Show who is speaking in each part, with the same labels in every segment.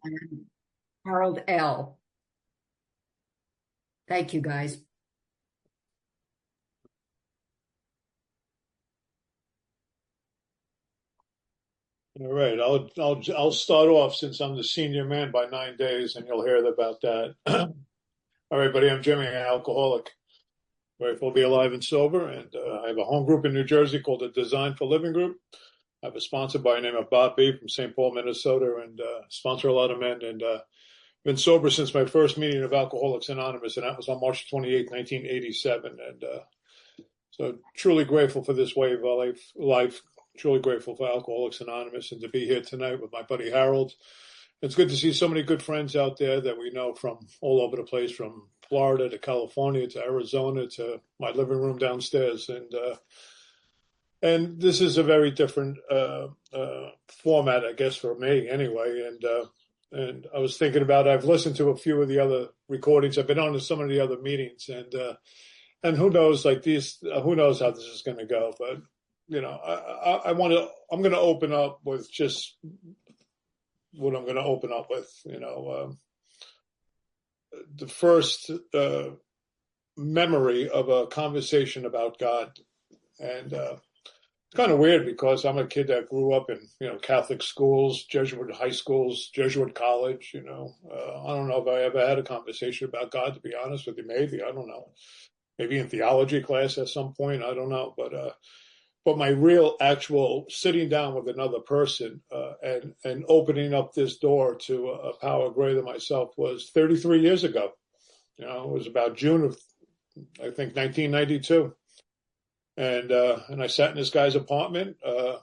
Speaker 1: and Harold L. Thank you, guys.
Speaker 2: All right, I'll start off since I'm the senior man by 9 days, and you'll hear about that. All right, buddy, I'm Jimmy, an alcoholic. Grateful to be alive and sober, and I have a home group in New Jersey called the Design for Living Group. I have a sponsor by the name of Bob B. from St. Paul, Minnesota, and sponsor a lot of men. And been sober since my first meeting of Alcoholics Anonymous, and that was on March 28, 1987. And so truly grateful for this way of life. Truly grateful for Alcoholics Anonymous and to be here tonight with my buddy Harold. It's good to see so many good friends out there that we know from all over the place, from Florida to California to Arizona to my living room downstairs. And this is a very different format, I guess, for me anyway. And I was thinking about, I've listened to a few of the other recordings. I've been on to some of the other meetings, and who knows, who knows how this is going to go. But, I'm going to open up with just what I'm going to open up with, the first memory of a conversation about God. And it's kind of weird because I'm a kid that grew up in, Catholic schools, Jesuit high schools, Jesuit college, I don't know if I ever had a conversation about God, to be honest with you. Maybe, I don't know. Maybe in theology class at some point, I don't know. But my real actual sitting down with another person and opening up this door to a power greater than myself was 33 years ago. It was about June of, I think, 1992. And I sat in this guy's apartment. I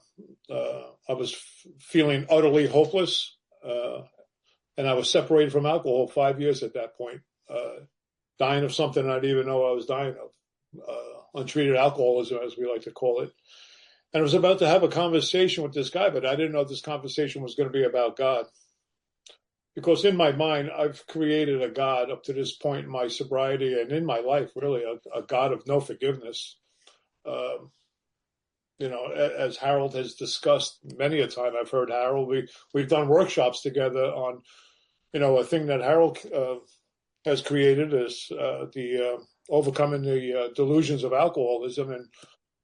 Speaker 2: was feeling utterly hopeless. And I was separated from alcohol 5 years at that point, dying of something I didn't even know I was dying of, untreated alcoholism, as we like to call it. And I was about to have a conversation with this guy, but I didn't know this conversation was going to be about God. Because in my mind, I've created a God up to this point in my sobriety and in my life, really, a God of no forgiveness. As Harold has discussed many a time, I've heard Harold, we've done workshops together on, a thing that Harold has created is the overcoming the delusions of alcoholism. And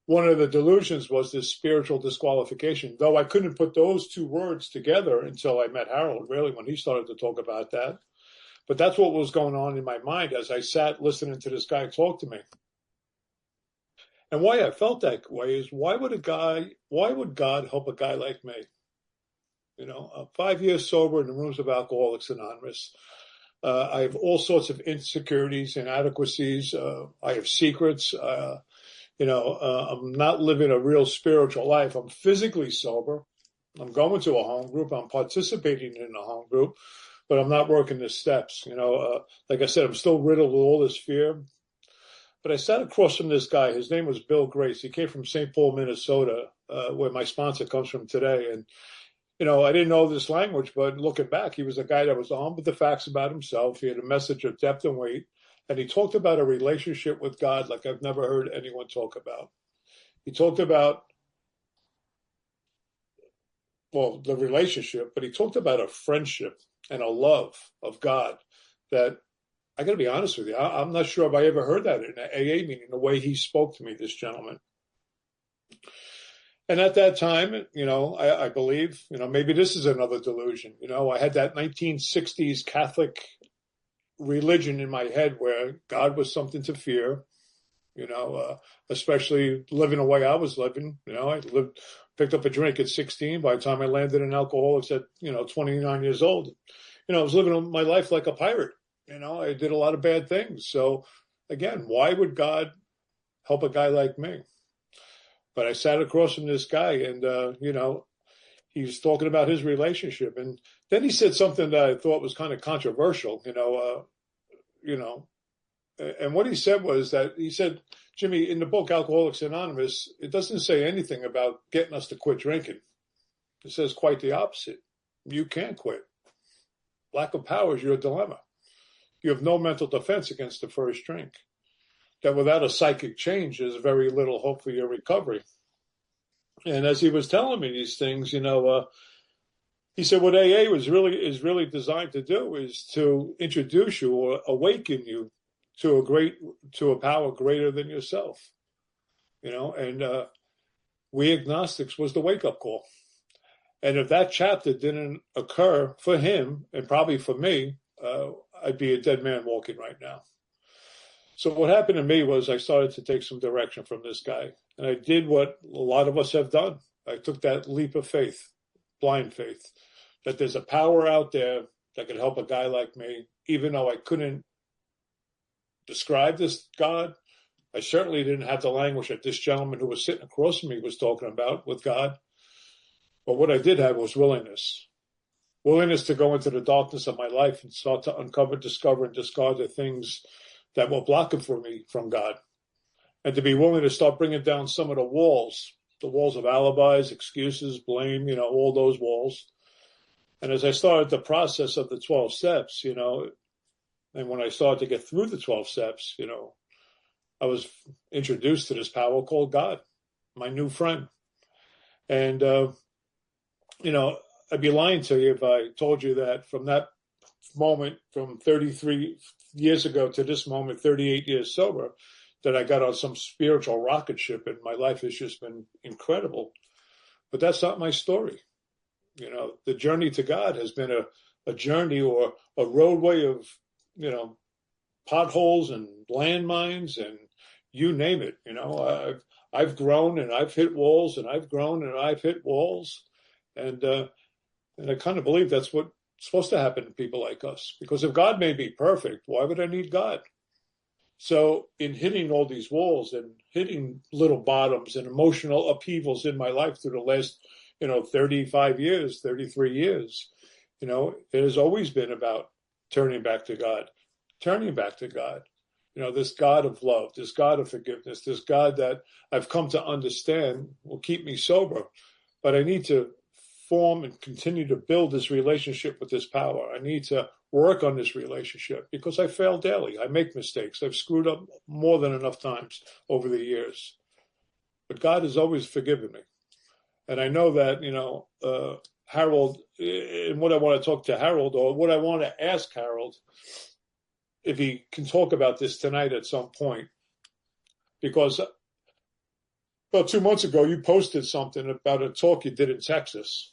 Speaker 2: one of the delusions was this spiritual disqualification, though I couldn't put those two words together until I met Harold, really, when he started to talk about that. But that's what was going on in my mind as I sat listening to this guy talk to me. And why I felt that way is, why would God help a guy like me? 5 years sober in the rooms of Alcoholics Anonymous. I have all sorts of insecurities, inadequacies. I have secrets. I'm not living a real spiritual life. I'm physically sober. I'm going to a home group. I'm participating in a home group, but I'm not working the steps. Like I said, I'm still riddled with all this fear. But I sat across from this guy. His name was Bill Grace. He came from St. Paul, Minnesota, where my sponsor comes from today. And, I didn't know this language, but looking back, he was a guy that was armed with the facts about himself. He had a message of depth and weight. And he talked about a relationship with God like I've never heard anyone talk about. He talked about, the relationship, but he talked about a friendship and a love of God that, I got to be honest with you, I'm not sure if I ever heard that in an AA meeting, the way he spoke to me, this gentleman. And at that time, I believe, maybe this is another delusion. I had that 1960s Catholic religion in my head where God was something to fear, especially living the way I was living. I picked up a drink at 16. By the time I landed in alcoholics at, 29 years old, I was living my life like a pirate. I did a lot of bad things. So again, why would God help a guy like me? But I sat across from this guy and, he was talking about his relationship. And then he said something that I thought was kind of controversial, and what he said was that he said, Jimmy, in the book Alcoholics Anonymous, it doesn't say anything about getting us to quit drinking. It says quite the opposite. You can't quit. Lack of power is your dilemma. You have no mental defense against the first drink. That without a psychic change, there's very little hope for your recovery. And as he was telling me these things, he said what AA is really designed to do is to introduce you or awaken you to a power greater than yourself, and we agnostics was the wake up call. And if that chapter didn't occur for him and probably for me, I'd be a dead man walking right now. So what happened to me was I started to take some direction from this guy, and I did what a lot of us have done. I took that leap of faith, blind faith, that there's a power out there that could help a guy like me, even though I couldn't describe this God. I certainly didn't have the language that this gentleman who was sitting across from me was talking about with God. But what I did have was willingness to go into the darkness of my life and start to uncover, discover, and discard the things that were blocking for me from God. And to be willing to start bringing down some of the walls of alibis, excuses, blame, all those walls. And as I started the process of the 12 steps, and when I started to get through the 12 steps, I was introduced to this power called God, my new friend. And, I'd be lying to you if I told you that from that moment, from 33 years ago to this moment, 38 years sober, that I got on some spiritual rocket ship and my life has just been incredible. But that's not my story. The journey to God has been a journey or a roadway of, potholes and landmines and you name it. I've grown and I've hit walls and I've grown and I've hit walls. And I kind of believe that's what's supposed to happen to people like us. Because if God made me perfect, why would I need God? So in hitting all these walls and hitting little bottoms and emotional upheavals in my life through the last, 35 years, 33 years, it has always been about turning back to God. This God of love, this God of forgiveness, this God that I've come to understand will keep me sober. But I need to form and continue to build this relationship with this power. I need to work on this relationship because I fail daily. I make mistakes. I've screwed up more than enough times over the years. But God has always forgiven me. And I know that, Harold, and what I want to talk to Harold, or what I want to ask Harold, if he can talk about this tonight at some point, because about 2 months ago, you posted something about a talk you did in Texas,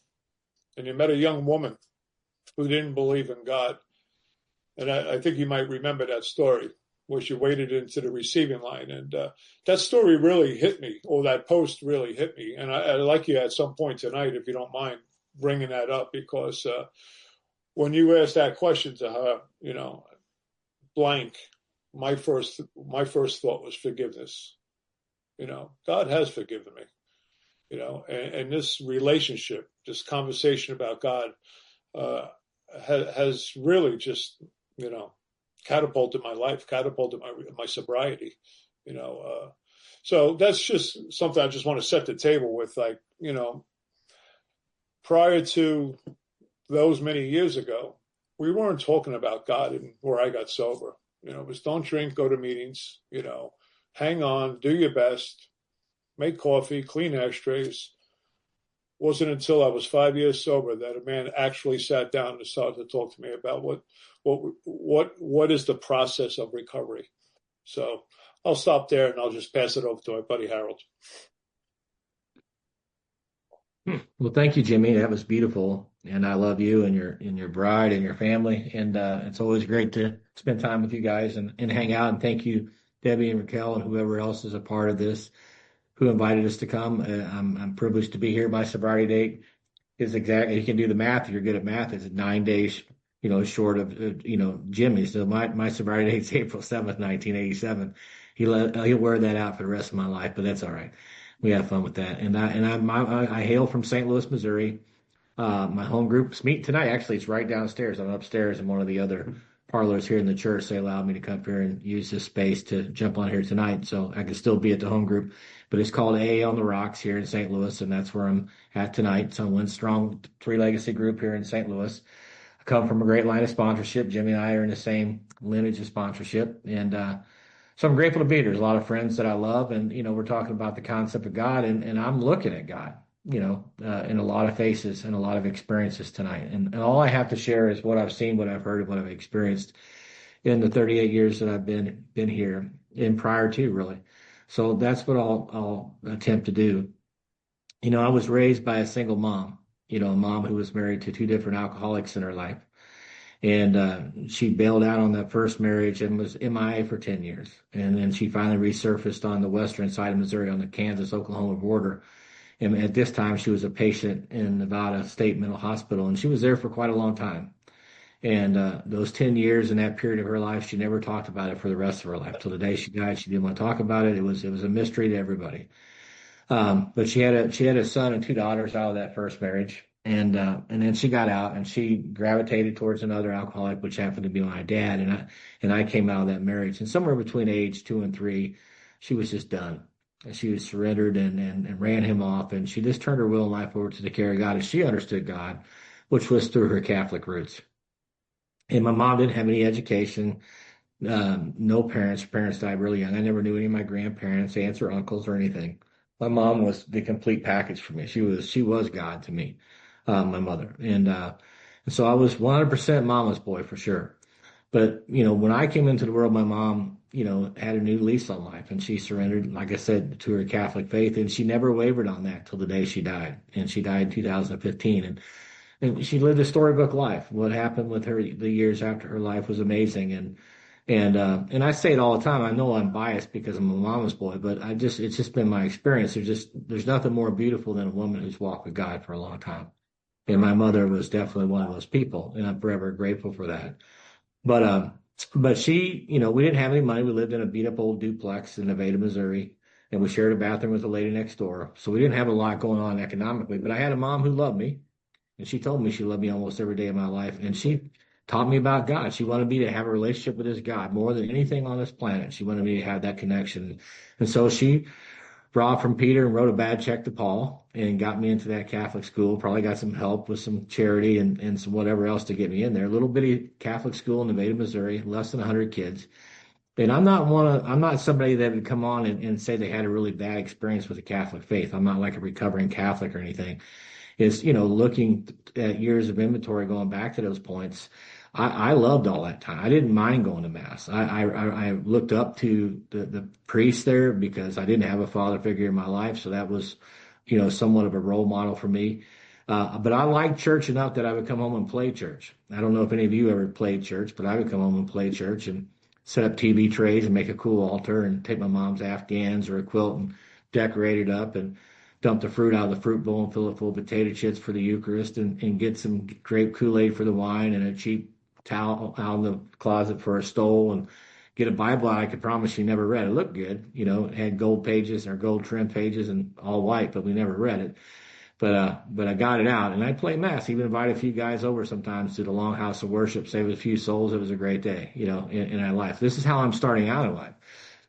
Speaker 2: and you met a young woman who didn't believe in God. And I think you might remember that story, where she waded into the receiving line. And that story really hit me, or that post really hit me. And I'd like you at some point tonight, if you don't mind, bringing that up, because when you asked that question to her, blank, my first thought was forgiveness. God has forgiven me, and this relationship, this conversation about God has really just, catapulted my life, catapulted my sobriety, so that's just something I just want to set the table with, like, prior to those many years ago, we weren't talking about God and where I got sober. It was don't drink, go to meetings, hang on, do your best, make coffee, clean ashtrays. Wasn't until I was 5 years sober that a man actually sat down and started to talk to me about what is the process of recovery. So I'll stop there and I'll just pass it over to my buddy Harold.
Speaker 3: Well, thank you, Jimmy. That was beautiful, and I love you and your bride and your family. And it's always great to spend time with you guys and hang out. And thank you, Debbie and Raquel, and whoever else is a part of this, who invited us to come. I'm privileged to be here. My sobriety date is exactly. You can do the math. If you're good at math. It's 9 days, short of Jimmy. So my sobriety date is April 7th, 1987. He'll wear that out for the rest of my life, but that's all right. We have fun with that. And I hail from St. Louis, Missouri. My home group's meeting tonight. Actually, it's right downstairs. I'm upstairs in one of the other parlors here in the church. They allowed me to come here and use this space to jump on here tonight, so I can still be at the home group. But it's called AA on the Rocks here in St. Louis, and that's where I'm at tonight. So one strong Three Legacy group here in St. Louis. I come from a great line of sponsorship. Jimmy and I are in the same lineage of sponsorship, and so I'm grateful to be here. There's a lot of friends that I love, and we're talking about the concept of God, and I'm looking at God. in a lot of faces and a lot of experiences tonight. And all I have to share is what I've seen, what I've heard, and what I've experienced in the 38 years that I've been here and prior to, really. So that's what I'll attempt to do. I was raised by a single mom, a mom who was married to two different alcoholics in her life. And she bailed out on that first marriage and was MIA for 10 years. And then she finally resurfaced on the western side of Missouri on the Kansas-Oklahoma border. And at this time, she was a patient in Nevada State Mental Hospital, and she was there for quite a long time. And those 10 years in that period of her life, she never talked about it for the rest of her life. Till the day she died, she didn't want to talk about it. It was a mystery to everybody. But she had a son and two daughters out of that first marriage. And then she got out and she gravitated towards another alcoholic, which happened to be my dad. And I came out of that marriage. And somewhere between age 2 and 3, she was just done. And she was surrendered and ran him off. And she just turned her will and life over to the care of God as she understood God, which was through her Catholic roots. And my mom didn't have any education, no parents. Her parents died really young. I never knew any of my grandparents, aunts, or uncles or anything. My mom was the complete package for me. She was God to me, my mother. And so I was 100% mama's boy for sure. But, when I came into the world, my mom, had a new lease on life, and she surrendered, like I said, to her Catholic faith. And she never wavered on that till the day she died. And she died in 2015. And she lived a storybook life. What happened with her the years after her life was amazing. And I say it all the time. I know I'm biased because I'm a mama's boy, but it's just been my experience. There's nothing more beautiful than a woman who's walked with God for a long time. And my mother was definitely one of those people, and I'm forever grateful for that. But she, we didn't have any money. We lived in a beat up old duplex in Nevada, Missouri, and we shared a bathroom with the lady next door. So we didn't have a lot going on economically, but I had a mom who loved me. And she told me she loved me almost every day of my life. And she taught me about God. She wanted me to have a relationship with this God more than anything on this planet. She wanted me to have that connection. And so she robbed from Peter and wrote a bad check to Paul and got me into that Catholic school. Probably got some help with some charity and some whatever else to get me in there. A little bitty Catholic school in Nevada, Missouri, less than 100 kids. And I'm not somebody that would come on and say they had a really bad experience with the Catholic faith. I'm not like a recovering Catholic or anything. Is, looking at years of inventory going back to those points, I loved all that time. I didn't mind going to mass. I looked up to the priest there because I didn't have a father figure in my life. So that was, somewhat of a role model for me. But I liked church enough that I would come home and play church. I don't know if any of you ever played church, but I would come home and play church and set up TV trays and make a cool altar and take my mom's Afghans or a quilt and decorate it up and dump the fruit out of the fruit bowl and fill it full of potato chips for the Eucharist and get some grape Kool-Aid for the wine and a cheap towel out of the closet for a stole and get a Bible I could promise you never read. It looked good, it had gold pages or gold trim pages and all white, but we never read it. But I got it out and I'd play mass, even invite a few guys over sometimes to the long house of worship, save a few souls. It was a great day, in our life. This is how I'm starting out in life.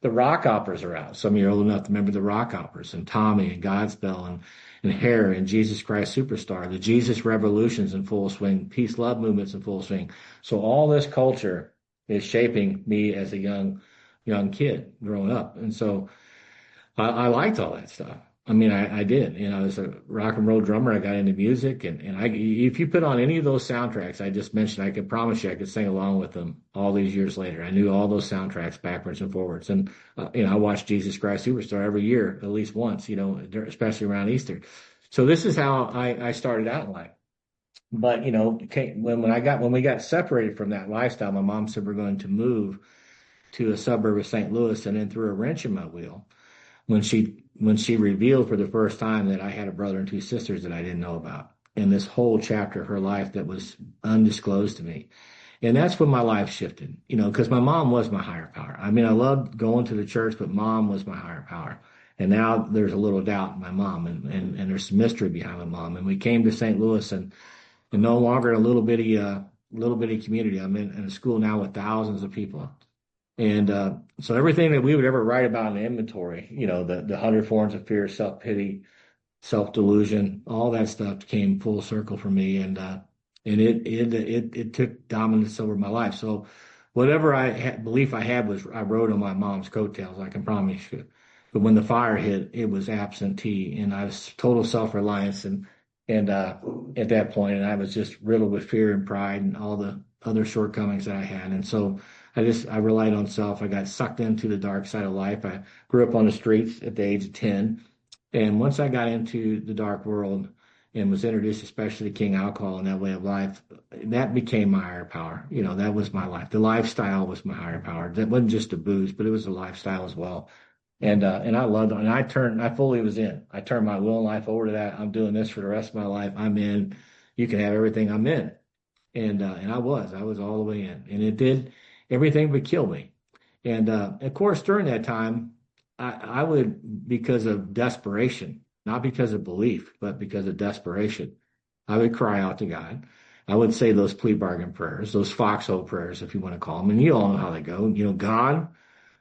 Speaker 3: The rock operas are out. Some of you are old enough to remember the rock operas and Tommy and Godspell and Hair and Jesus Christ Superstar, the Jesus Revolutions in full swing, peace, love movements in full swing. So all this culture is shaping me as a young kid growing up. And so I liked all that stuff. I mean, I did. As a rock and roll drummer, I got into music, and if you put on any of those soundtracks I just mentioned, I can promise you I could sing along with them all these years later. I knew all those soundtracks backwards and forwards, and I watched Jesus Christ Superstar every year, at least once, especially around Easter. So this is how I started out in life. But when we got separated from that lifestyle, my mom said we're going to move to a suburb of St. Louis, and then threw a wrench in my wheel when she revealed for the first time that I had a brother and two sisters that I didn't know about, in this whole chapter of her life that was undisclosed to me. And that's when my life shifted, because my mom was my higher power. I mean, I loved going to the church, but mom was my higher power. And now there's a little doubt in my mom, and there's some mystery behind my mom. And we came to St. Louis and no longer a little bitty community. I'm in a school now with thousands of people. And so everything that we would ever write about in the inventory, the 100 forms of fear, self-pity, self-delusion, all that stuff came full circle for me. And it took dominance over my life. So whatever belief I had was I rode on my mom's coattails, I can promise you. But when the fire hit, it was absentee, and I was total self-reliance, and at that point, and I was just riddled with fear and pride and all the other shortcomings that I had. And so I relied on self. I got sucked into the dark side of life. I grew up on the streets at the age of 10. And once I got into the dark world and was introduced especially to King Alcohol and that way of life, that became my higher power. That was my life. The lifestyle was my higher power. That wasn't just the booze, but it was a lifestyle as well. And I loved it. And I fully was in. I turned my will and life over to that. I'm doing this for the rest of my life. I'm in. You can have everything. I'm in. And I was all the way in. And it did everything but kill me. And of course, during that time, I would, because of desperation, not because of belief, but because of desperation, I would cry out to God. I would say those plea bargain prayers, those foxhole prayers, if you want to call them. And you all know how they go. God,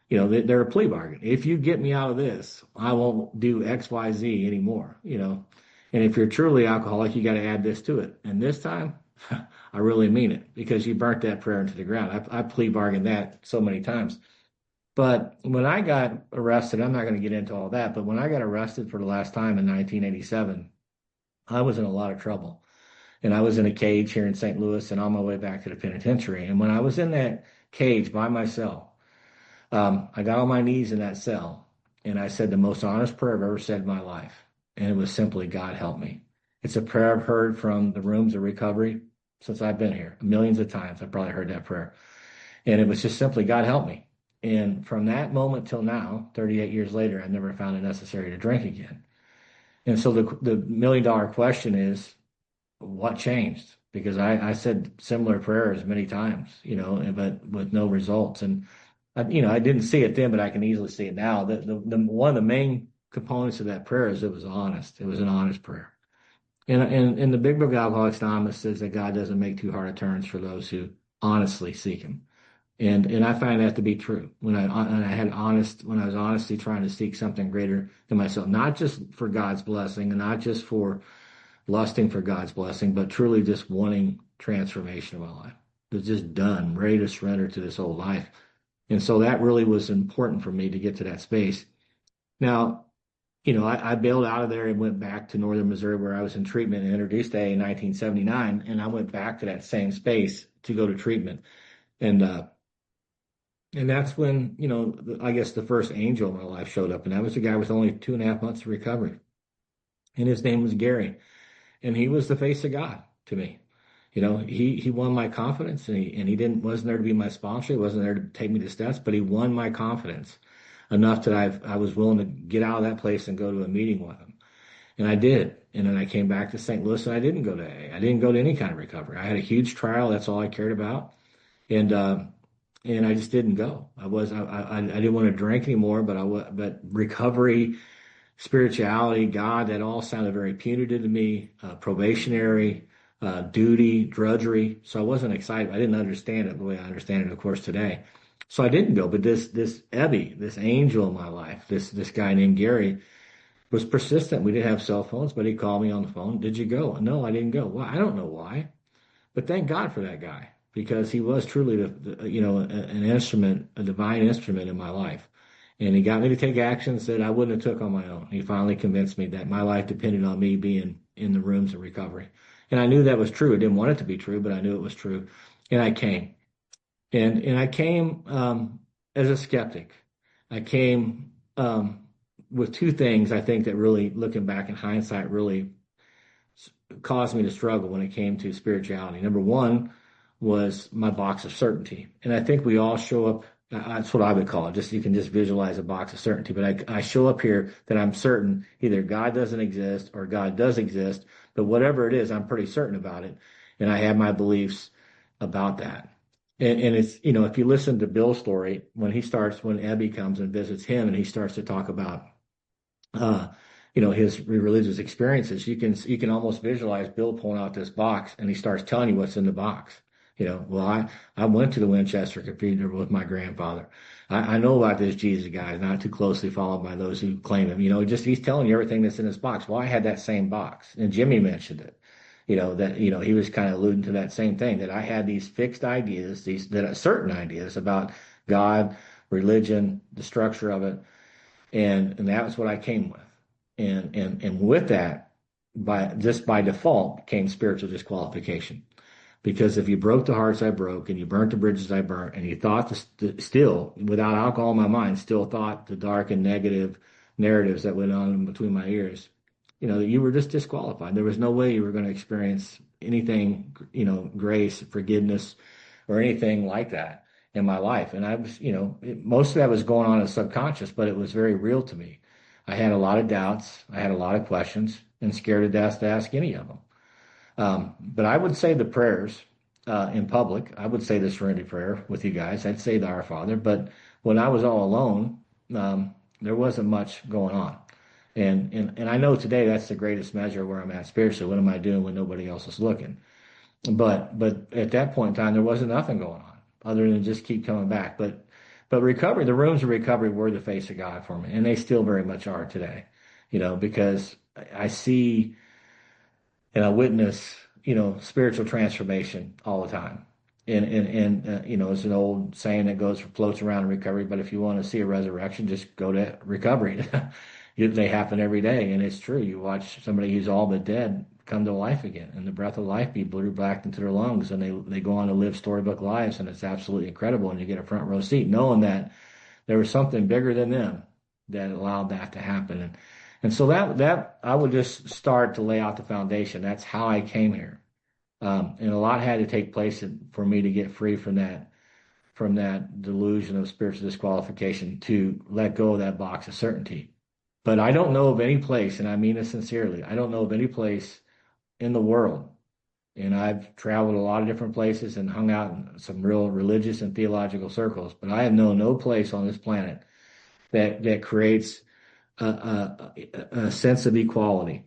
Speaker 3: they're a plea bargain. If you get me out of this, I won't do X, Y, Z anymore. And if you're truly alcoholic, you got to add this to it. And this time, I really mean it, because you burnt that prayer into the ground. I plea bargained that so many times. But when I got arrested, I'm not going to get into all that, but when I got arrested for the last time in 1987, I was in a lot of trouble. And I was in a cage here in St. Louis and on my way back to the penitentiary. And when I was in that cage by myself, I got on my knees in that cell and I said the most honest prayer I've ever said in my life. And it was simply, God help me. It's a prayer I've heard from the rooms of recovery since I've been here. Millions of times I've probably heard that prayer. And it was just simply, God help me. And from that moment till now, 38 years later, I've never found it necessary to drink again. And so the $1 million question is, what changed? Because I said similar prayers many times, but with no results. And I didn't see it then, but I can easily see it now. The one of the main components of that prayer is it was honest. It was an honest prayer. And the Big Book of Alcoholics Anonymous says that God doesn't make too hard of turns for those who honestly seek Him. And I find that to be true. When I was honestly trying to seek something greater than myself, not just for God's blessing and not just for lusting for God's blessing, but truly just wanting transformation of my life. It was just done, ready to surrender to this old life. And so that really was important for me to get to that space. Now, I bailed out of there and went back to Northern Missouri where I was in treatment and introduced AA in 1979. And I went back to that same space to go to treatment. And that's when, I guess the first angel in my life showed up. And that was a guy with only 2.5 months of recovery. And his name was Gary. And he was the face of God to me. He won my confidence, and he wasn't there to be my sponsor. He wasn't there to take me to steps, but he won my confidence enough that I was willing to get out of that place and go to a meeting with him. And I did. And then I came back to St. Louis and I didn't go to AA. I didn't go to any kind of recovery. I had a huge trial. That's all I cared about. And I just didn't go. I didn't want to drink anymore, but recovery, spirituality, God, that all sounded very punitive to me, probationary, duty, drudgery. So I wasn't excited. I didn't understand it the way I understand it, of course, today. So I didn't go. But this Ebby, this angel in my life, this guy named Gary, was persistent. We didn't have cell phones, but he called me on the phone. Did you go? No, I didn't go. Well, I don't know why, but thank God for that guy, because he was truly an instrument, a divine instrument in my life. And he got me to take actions that I wouldn't have took on my own. He finally convinced me that my life depended on me being in the rooms of recovery. And I knew that was true. I didn't want it to be true, but I knew it was true. And I came. And I came as a skeptic. I came with two things, I think, that really, looking back in hindsight, really caused me to struggle when it came to spirituality. Number one was my box of certainty. And I think we all show up. That's what I would call it. You can just visualize a box of certainty. But I show up here that I'm certain either God doesn't exist or God does exist. But whatever it is, I'm pretty certain about it. And I have my beliefs about that. And it's, if you listen to Bill's story, when Ebby comes and visits him and he starts to talk about, his religious experiences, you can almost visualize Bill pulling out this box and he starts telling you what's in the box. Well, I went to the Winchester Cathedral with my grandfather. I know about this Jesus guy, not too closely followed by those who claim him. He's telling you everything that's in his box. Well, I had that same box, and Jimmy mentioned it. He was kind of alluding to that same thing, that I had these fixed ideas, certain ideas about God, religion, the structure of it. And that was what I came with. And with that, by default came spiritual disqualification. Because if you broke the hearts I broke and you burnt the bridges I burnt and you thought still, without alcohol in my mind, still thought the dark and negative narratives that went on in between my ears, you were just disqualified. There was no way you were going to experience anything, grace, forgiveness, or anything like that in my life. And I was, most of that was going on in subconscious, but it was very real to me. I had a lot of doubts. I had a lot of questions and scared to death to ask any of them. But I would say the prayers in public. I would say the Serenity Prayer with you guys. I'd say the Our Father. But when I was all alone, there wasn't much going on. And I know today that's the greatest measure of where I'm at spiritually. What am I doing when nobody else is looking? But at that point in time, there wasn't nothing going on other than just keep coming back. But recovery, the rooms of recovery were the face of God for me, and they still very much are today. Because I see and I witness, spiritual transformation all the time. And it's an old saying that floats around in recovery, but if you want to see a resurrection, just go to recovery. They happen every day, and it's true. You watch somebody who's all but dead come to life again, and the breath of life be blew back into their lungs, and they go on to live storybook lives, and it's absolutely incredible. And you get a front row seat knowing that there was something bigger than them that allowed that to happen. And so that I would just start to lay out the foundation. That's how I came here. And a lot had to take place for me to get free from that delusion of spiritual disqualification, to let go of that box of certainty. But I don't know of any place, and I mean this sincerely, I don't know of any place in the world, and I've traveled a lot of different places and hung out in some real religious and theological circles, but I have known no place on this planet that creates a sense of equality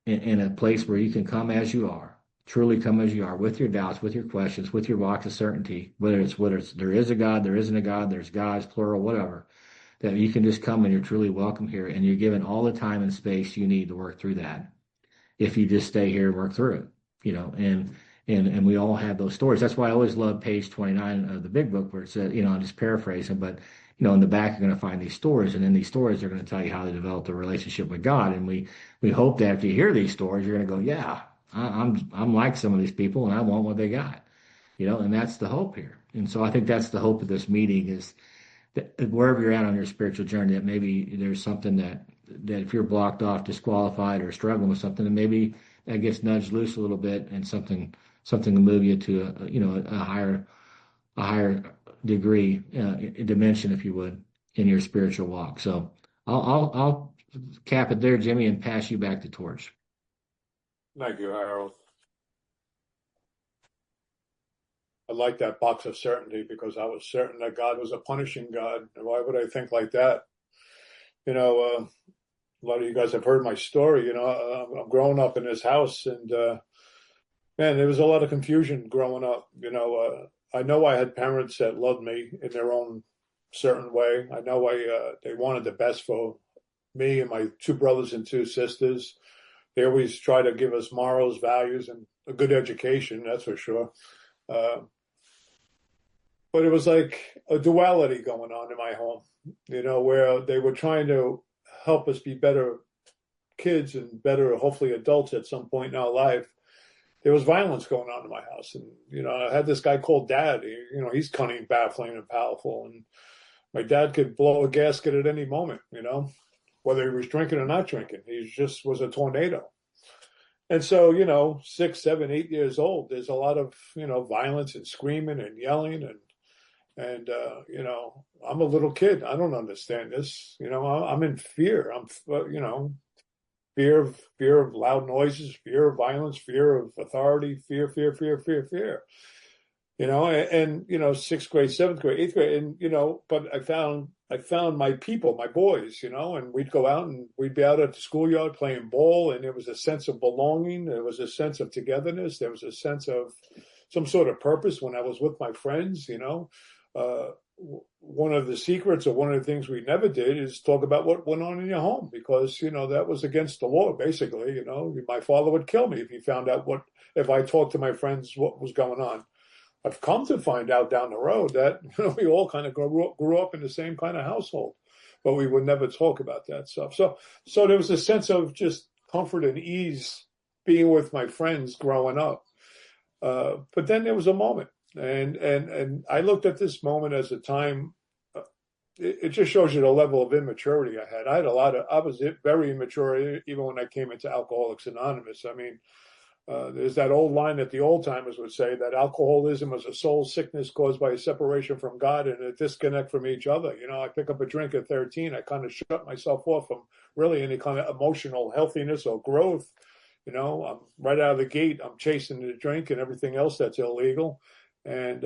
Speaker 3: in a place where you can come as you are, truly come as you are, with your doubts, with your questions, with your box of certainty, whether it's there is a God, there isn't a God, there's gods, plural, whatever, that you can just come and you're truly welcome here, and you're given all the time and space you need to work through that. If you just stay here and work through it, and we all have those stories. That's why I always love page 29 of the big book, where it says, I'm just paraphrasing, but in the back you're going to find these stories, and in these stories they're going to tell you how they developed a relationship with God. And we hope that after you hear these stories, you're going to go, yeah, I'm like some of these people, and I want what they got, and that's the hope here. And so I think that's the hope of this meeting, is that wherever you're at on your spiritual journey, that maybe there's something that if you're blocked off, disqualified, or struggling with something, then maybe that gets nudged loose a little bit, and something to move you to a higher degree, dimension, if you would, in your spiritual walk. So I'll cap it there, Jimmy, and pass you back the torch.
Speaker 2: Thank you, Harold. I like that box of certainty, because I was certain that God was a punishing God. And why would I think like that? A lot of you guys have heard my story. I'm growing up in this house, and man, there was a lot of confusion growing up. I know I had parents that loved me in their own certain way. I know they wanted the best for me and my two brothers and two sisters. They always try to give us morals, values, and a good education, that's for sure. But it was like a duality going on in my home, where they were trying to help us be better kids and better, hopefully, adults at some point in our life. There was violence going on in my house. And, I had this guy called Dad. He's cunning, baffling, and powerful. And my dad could blow a gasket at any moment, whether he was drinking or not drinking. He just was a tornado. And so, 6, 7, 8 years old, there's a lot of, violence and screaming and yelling. And I'm a little kid. I don't understand this. I'm in fear. Fear of loud noises, fear of violence, fear of authority, fear. And 6th grade, 7th grade, 8th grade, and but I found my people, my boys, and we'd go out and we'd be out at the schoolyard playing ball, and there was a sense of belonging, there was a sense of togetherness, there was a sense of some sort of purpose when I was with my friends. One of the secrets, or one of the things we never did, is talk about what went on in your home, because that was against the law, basically. My father would kill me if he found out if I talked to my friends what was going on. I've come to find out down the road that we all kind of grew up in the same kind of household. but we would never talk about that stuff. So there was a sense of just comfort and ease being with my friends growing up. But then there was a moment, and I looked at this moment as a time. It just shows you the level of immaturity I had. I was very immature even when I came into Alcoholics Anonymous. I mean, there's that old line that the old timers would say that alcoholism is a soul sickness caused by a separation from God and a disconnect from each other. You know, I pick up a drink at 13. I kind of shut myself off from really any kind of emotional healthiness or growth. You know, I'm right out of the gate. I'm chasing the drink and everything else that's illegal. And,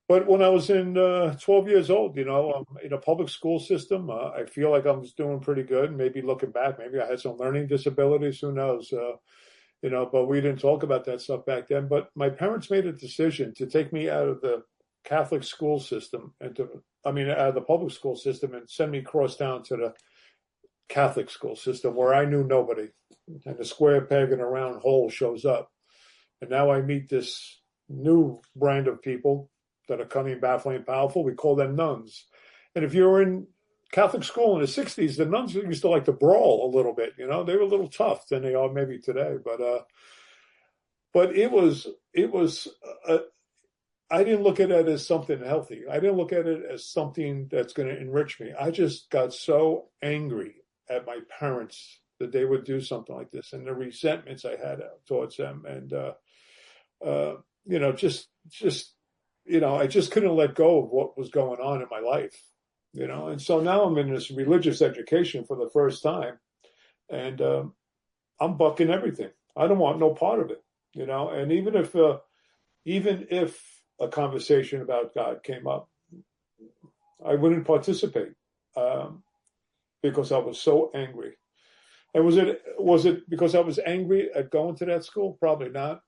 Speaker 2: but when I was in 12 years old, you know, in a public school system, I feel like I was doing pretty good. Maybe looking back, maybe I had some learning disabilities. Who knows? You know, but we didn't talk about that stuff back then. But my parents made a decision to take me out of the Catholic school system out of the public school system and send me across town to the Catholic school system where I knew nobody. And the square peg in a round hole shows up. And now I meet this new brand of people that are cunning, baffling, and powerful. We call them nuns. And if you were in Catholic school in the 60s, the nuns used to like to brawl a little bit. You know, they were a little tough than they are maybe today. But it was I didn't look at it as something healthy. I didn't look at it as something that's going to enrich me. I just got so angry at my parents that they would do something like this and the resentments I had towards them. And, you know, you know, I just couldn't let go of what was going on in my life, you know. And so now I'm in this religious education for the first time, and I'm bucking everything. I don't want no part of it, you know. And even if a conversation about God came up, I wouldn't participate because I was so angry. And was it because I was angry at going to that school? Probably not.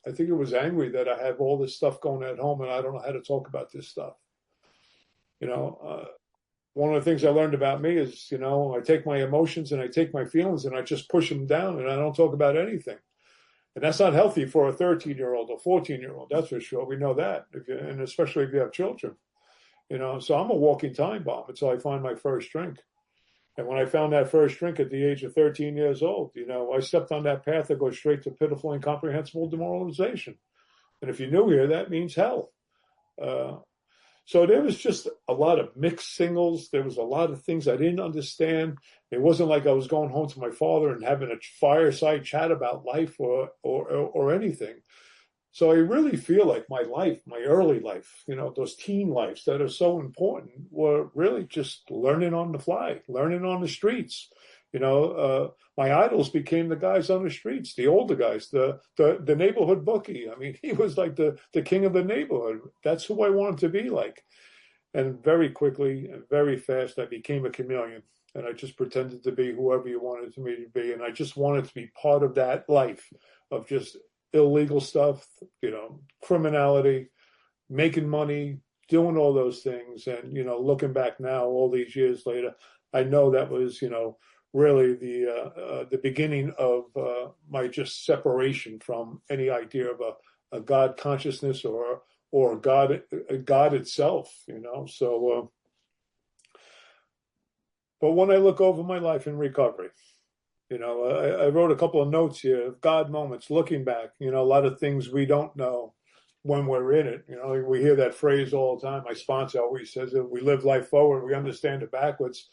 Speaker 2: I think it was angry that I have all this stuff going at home and I don't know how to talk about this stuff. You know, one of the things I learned about me is, you know, I take my emotions and I take my feelings and I just push them down and I don't talk about anything. And that's not healthy for a 13-year-old or 14-year-old. That's for sure. We know that, and especially if you have children. You know, so I'm a walking time bomb until I find my first drink. And when I found that first drink at the age of 13 years old, you know, I stepped on that path that goes straight to pitiful, incomprehensible demoralization. And if you're new here, that means hell. So there was just a lot of mixed signals. There was a lot of things I didn't understand. It wasn't like I was going home to my father and having a fireside chat about life or anything. So I really feel like my life, my early life, you know, those teen lives that are so important were really just learning on the fly, learning on the streets. You know, my idols became the guys on the streets, the older guys, the neighborhood bookie. I mean, he was like the king of the neighborhood. That's who I wanted to be like. And very quickly and very fast, I became a chameleon. And I just pretended to be whoever you wanted me to be. And I just wanted to be part of that life of just illegal stuff, you know, criminality, making money, doing all those things. And, you know, looking back now, all these years later, I know that was, you know, really the beginning of my just separation from any idea of a God consciousness or God itself, you know. So, but when I look over my life in recovery, you know, I wrote a couple of notes here of God moments, looking back, you know, a lot of things we don't know when we're in it. You know, we hear that phrase all the time. My sponsor always says that we live life forward, we understand it backwards.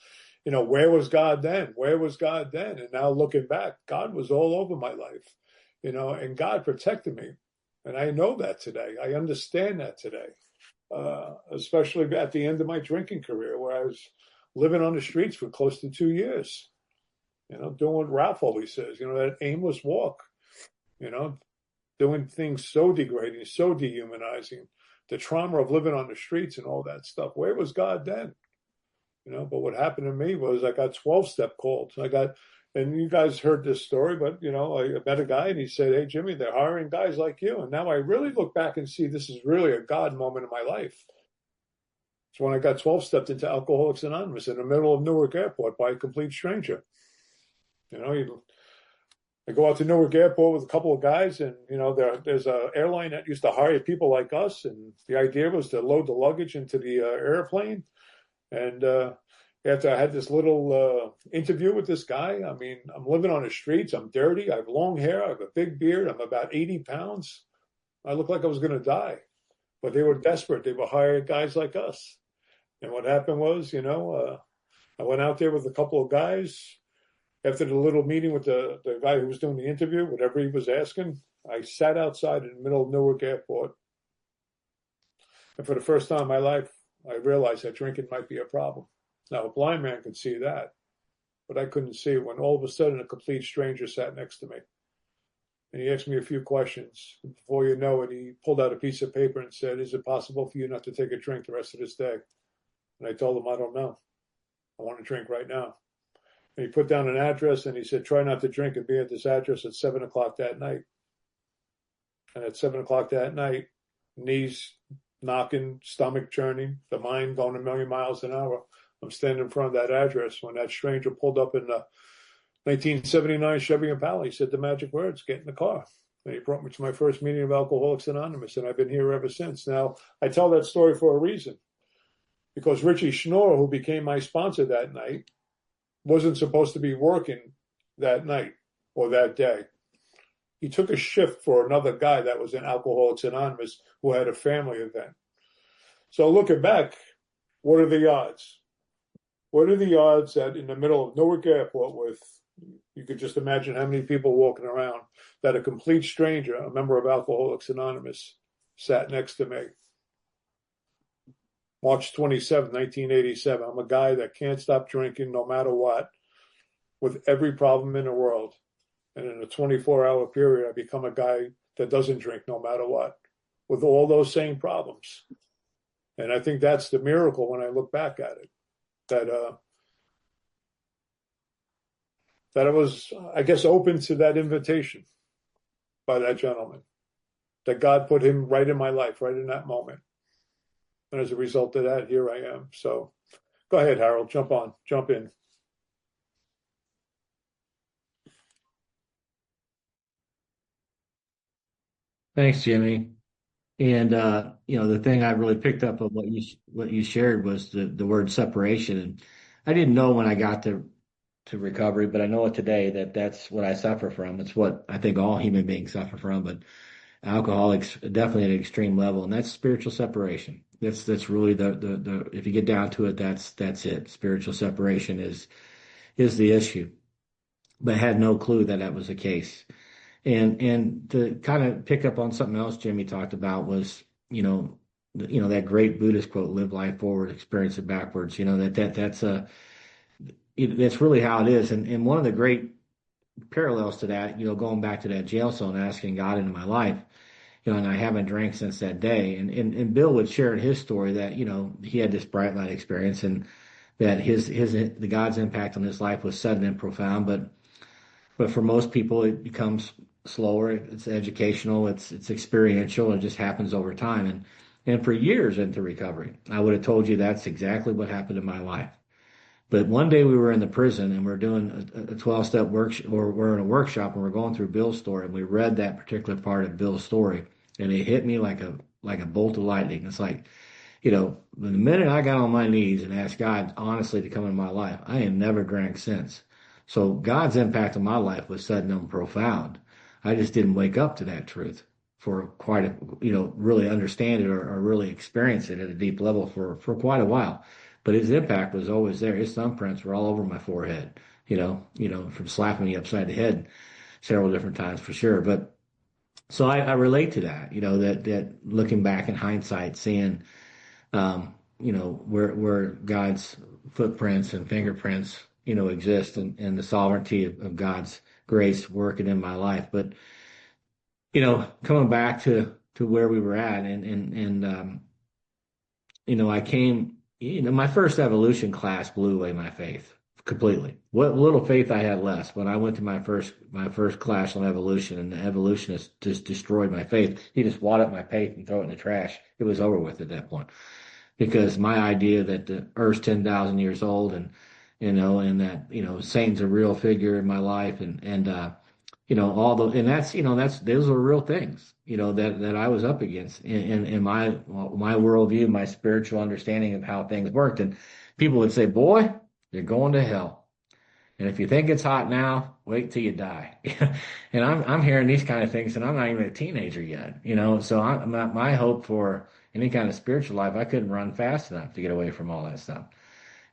Speaker 2: You know, where was God then? Where was God then? And now looking back, God was all over my life, you know, and God protected me. And I know that today. I understand that today, especially at the end of my drinking career where I was living on the streets for close to 2 years. You know, doing what Ralph always says, you know, that aimless walk, you know, doing things so degrading, so dehumanizing, the trauma of living on the streets and all that stuff. Where was God then? You know, but what happened to me was I got 12-step calls. And you guys heard this story, but, you know, I met a guy and he said, "Hey, Jimmy, they're hiring guys like you." And now I really look back and see this is really a God moment in my life. It's when I got 12-stepped into Alcoholics Anonymous in the middle of Newark Airport by a complete stranger. You know, I go out to Newark Airport with a couple of guys, and, you know, there's an airline that used to hire people like us, and the idea was to load the luggage into the airplane. And, after I had this little interview with this guy. I mean, I'm living on the streets. I'm dirty. I have long hair. I have a big beard. I'm about 80 pounds. I looked like I was going to die. But they were desperate. They were hiring guys like us. And what happened was, I went out there with a couple of guys. After the little meeting with the guy who was doing the interview, whatever he was asking, I sat outside in the middle of Newark Airport. And for the first time in my life, I realized that drinking might be a problem. Now, a blind man could see that, but I couldn't see it when all of a sudden a complete stranger sat next to me. And he asked me a few questions. And before you know it, he pulled out a piece of paper and said, "Is it possible for you not to take a drink the rest of this day?" And I told him, "I don't know. I want to drink right now." And he put down an address and he said, "Try not to drink and be at this address at 7 o'clock that night." And at 7 o'clock that night, knees knocking, stomach churning, the mind going a million miles an hour. I'm standing in front of that address when that stranger pulled up in the 1979 Chevy Impala. He said the magic words, "Get in the car." And he brought me to my first meeting of Alcoholics Anonymous, and I've been here ever since. Now, I tell that story for a reason, because Richie Schnorr, who became my sponsor that night, wasn't supposed to be working that night or that day. He took a shift for another guy that was in Alcoholics Anonymous who had a family event. So looking back, what are the odds? What are the odds that in the middle of Newark Airport with, you could just imagine how many people walking around, that a complete stranger, a member of Alcoholics Anonymous, sat next to me? March 27, 1987. I'm a guy that can't stop drinking no matter what, with every problem in the world. And in a 24-hour period, I become a guy that doesn't drink no matter what, with all those same problems. And I think that's the miracle when I look back at it, that I was, I guess, open to that invitation by that gentleman, that God put him right in my life, right in that moment. And as a result of that, here I am. So go ahead, Harold, jump in.
Speaker 3: Thanks, Jimmy. And the thing I really picked up of what you shared was the word separation. And I didn't know when I got to recovery, but I know it today that that's what I suffer from. It's what I think all human beings suffer from, but alcoholics definitely at an extreme level, and that's spiritual separation. That's really the if you get down to it, that's it. Spiritual separation is the issue. But I had no clue that that was the case. And to kind of pick up on something else Jimmy talked about was, that great Buddhist quote, "Live life forward, experience it backwards." That's really how it is. And one of the great parallels to that, going back to that jail cell and asking God into my life, and I haven't drank since that day. And Bill would share in his story that, he had this bright light experience and that the God's impact on his life was sudden and profound. But for most people, it becomes slower. It's educational. It's experiential. It just happens over time. And for years into recovery, I would have told you that's exactly what happened in my life. But one day we were in the prison and we're doing a 12-step workshop, or we're in a workshop and we're going through Bill's story, and we read that particular part of Bill's story, and it hit me like a bolt of lightning. It's like, the minute I got on my knees and asked God honestly to come into my life, I ain't never drank since. So God's impact on my life was sudden and profound. I just didn't wake up to that truth for quite a, really understand it or really experience it at a deep level for quite a while. But his impact was always there. His thumbprints were all over my forehead, from slapping me upside the head several different times for sure. But so I relate to that, that looking back in hindsight, seeing, where God's footprints and fingerprints, exist, and the sovereignty of God's grace working in my life. But, coming back to where we were at and I came, my first evolution class blew away my faith completely. What little faith I had left when I went to my first class on evolution, and the evolutionist just destroyed my faith. He just wad up my faith and throw it in the trash. It was over with at that point, because my idea that the Earth's 10,000 years old and that Satan's a real figure in my life, and those are real things, that I was up against in my worldview, my spiritual understanding of how things worked. And people would say, "Boy, You're going to hell. And if you think it's hot now, wait till you die. And I'm hearing these kind of things, and I'm not even a teenager yet, So my hope for any kind of spiritual life, I couldn't run fast enough to get away from all that stuff.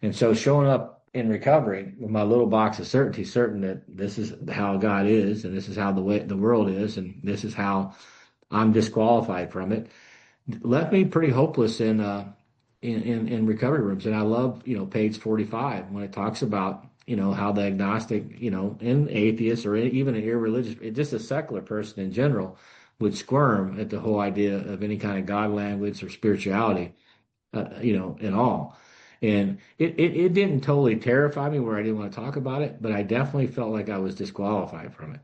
Speaker 3: And so showing up in recovery with my little box of certainty, certain that this is how God is, and this is how the world is, and this is how I'm disqualified from it, left me pretty hopeless in recovery rooms. And I love, page 45 when it talks about, how the agnostic, and atheist or even an irreligious, just a secular person in general would squirm at the whole idea of any kind of God language or spirituality, at all. And it didn't totally terrify me where I didn't want to talk about it, but I definitely felt like I was disqualified from it.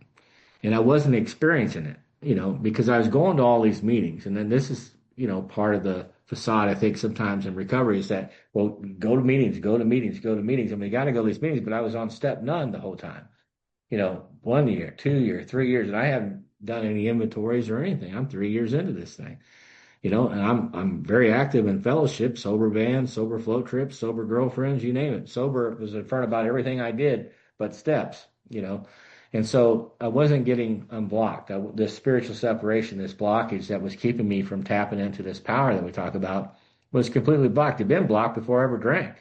Speaker 3: And I wasn't experiencing it, because I was going to all these meetings. And then this is, part of the facade, I think, sometimes in recovery is that, well, go to meetings, go to meetings, go to meetings. I mean, you got to go to these meetings, but I was on step none the whole time, 1 year, 2 year, 3 years, and I haven't done any inventories or anything. I'm 3 years into this thing, and I'm very active in fellowship, sober bands, sober float trips, sober girlfriends, you name it. Sober was in front about everything I did, but steps, And so I wasn't getting unblocked. This spiritual separation, this blockage that was keeping me from tapping into this power that we talk about was completely blocked. It had been blocked before I ever drank.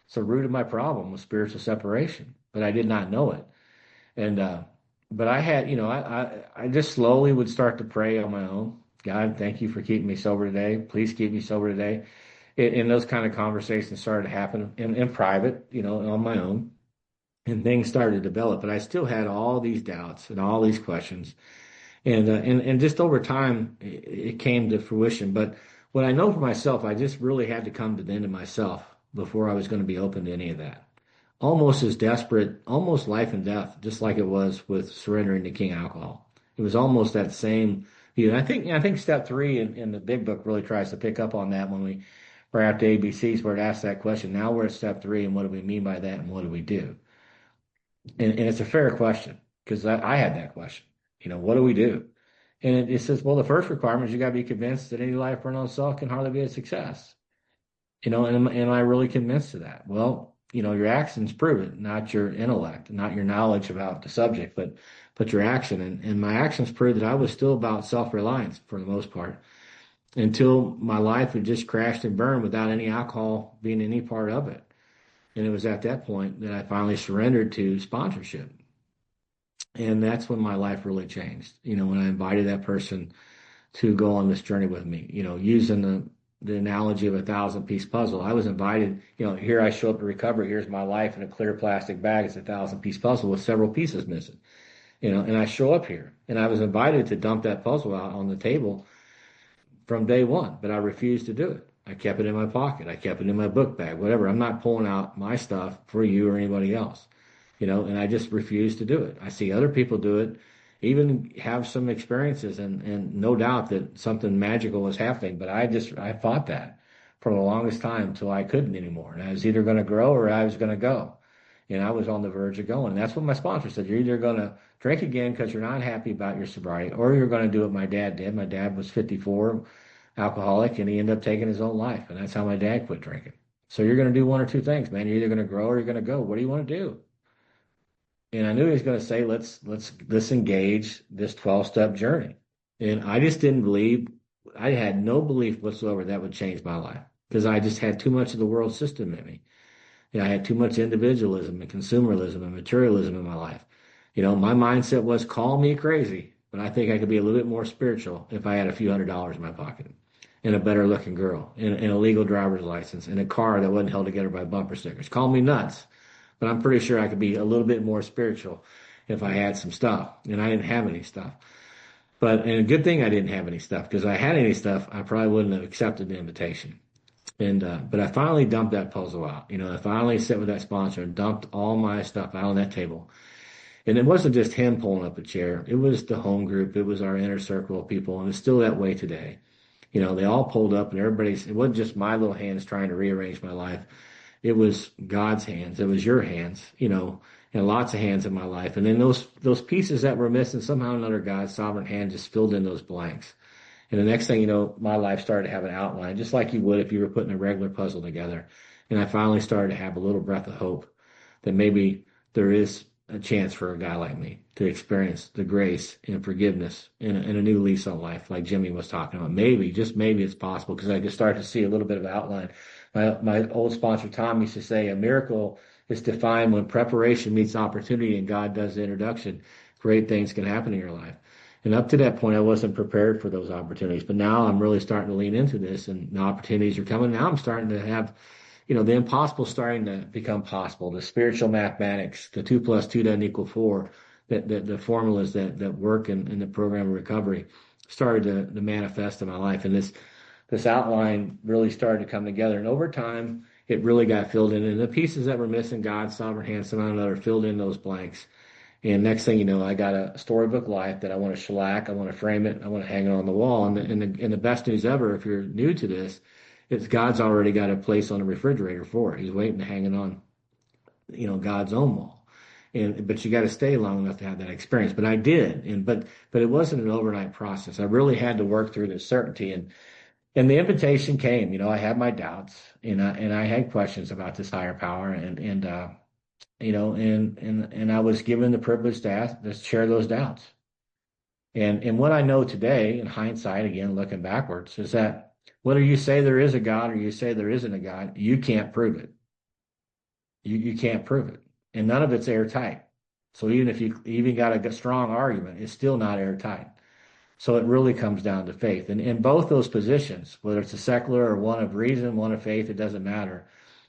Speaker 3: So root of my problem was spiritual separation, but I did not know it. And, but I had, I just slowly would start to pray on my own. God, thank you for keeping me sober today. Please keep me sober today. And those kind of conversations started to happen in private, on my own. And things started to develop, but I still had all these doubts and all these questions, and just over time it came to fruition. But what I know for myself, I just really had to come to the end of myself before I was going to be open to any of that. Almost as desperate, almost life and death, just like it was with surrendering to King Alcohol. It was almost that same. I think step 3 in the big book really tries to pick up on that when we were at the ABCs where it asks that question. Now we're at step 3, and what do we mean by that, and what do we do? And it's a fair question because I had that question. What do we do? And it says, well, the first requirement is you got to be convinced that any life run on self can hardly be a success. And am I really convinced of that? Well, your actions prove it, not your intellect, not your knowledge about the subject, but your action. And my actions prove that I was still about self-reliance for the most part until my life had just crashed and burned without any alcohol being any part of it. And it was at that point that I finally surrendered to sponsorship. And that's when my life really changed. When I invited that person to go on this journey with me, using the analogy of a 1,000-piece puzzle. I was invited, here I show up to recovery. Here's my life in a clear plastic bag. It's a 1,000-piece puzzle with several pieces missing, and I show up here and I was invited to dump that puzzle out on the table from day one, but I refused to do it. I kept it in my pocket. I kept it in my book bag, whatever. I'm not pulling out my stuff for you or anybody else, and I just refused to do it. I see other people do it, even have some experiences and no doubt that something magical was happening. But I fought that for the longest time until I couldn't anymore. And I was either going to grow or I was going to go. And I was on the verge of going. And that's what my sponsor said. You're either going to drink again because you're not happy about your sobriety, or you're going to do what my dad did. My dad was 54, alcoholic, and he ended up taking his own life. And that's how my dad quit drinking. So you're going to do one or two things, man. You're either going to grow or you're going to go. What do you want to do? And I knew he was going to say, let's engage this 12-step journey. And I just didn't believe, I had no belief whatsoever that would change my life because I just had too much of the world system in me. I had too much individualism and consumerism and materialism in my life. My mindset was, call me crazy, but I think I could be a little bit more spiritual if I had a few $100s in my pocket and a better looking girl and a legal driver's license and a car that wasn't held together by bumper stickers. Call me nuts, but I'm pretty sure I could be a little bit more spiritual if I had some stuff, and I didn't have any stuff. And a good thing I didn't have any stuff, because if I had any stuff, I probably wouldn't have accepted the invitation. But I finally dumped that puzzle out. I finally sat with that sponsor and dumped all my stuff out on that table. And it wasn't just him pulling up a chair. It was the home group. It was our inner circle of people. And it's still that way today. They all pulled up and it wasn't just my little hands trying to rearrange my life. It was God's hands. It was your hands, and lots of hands in my life. And then those pieces that were missing, somehow or another, God's sovereign hand just filled in those blanks. And the next thing you know, my life started to have an outline, just like you would if you were putting a regular puzzle together. And I finally started to have a little breath of hope that maybe there is a chance for a guy like me to experience the grace and forgiveness and a new lease on life, like Jimmy was talking about. Maybe, just maybe it's possible, because I could start to see a little bit of outline. My old sponsor, Tom, used to say a miracle is defined when preparation meets opportunity and God does the introduction. Great things can happen in your life. And up to that point, I wasn't prepared for those opportunities. But now I'm really starting to lean into this, and the opportunities are coming. Now I'm starting to have, the impossible starting to become possible. The spiritual mathematics, the 2 + 2 doesn't equal 4, the formulas that work in the program of recovery started to manifest in my life. And this outline really started to come together. And over time, it really got filled in. And the pieces that were missing, God's sovereign hand, somehow or another, filled in those blanks. And next thing you know, I got a storybook life that I want to shellac, I want to frame it, I want to hang it on the wall. And the best news ever, if you're new to this, is God's already got a place on the refrigerator for it. He's waiting to hang it on, God's own wall. But you got to stay long enough to have that experience. But I did, but it wasn't an overnight process. I really had to work through this certainty, and the invitation came. I had my doubts, and I had questions about this higher power, and I was given the privilege to share those doubts. And what I know today, in hindsight, again, looking backwards, is that whether you say there is a God or you say there isn't a God, you can't prove it. You can't prove it. And none of it's airtight. So even if you even got a strong argument, it's still not airtight. So it really comes down to faith. And in both those positions, whether it's a secular or one of reason, one of faith, it doesn't matter.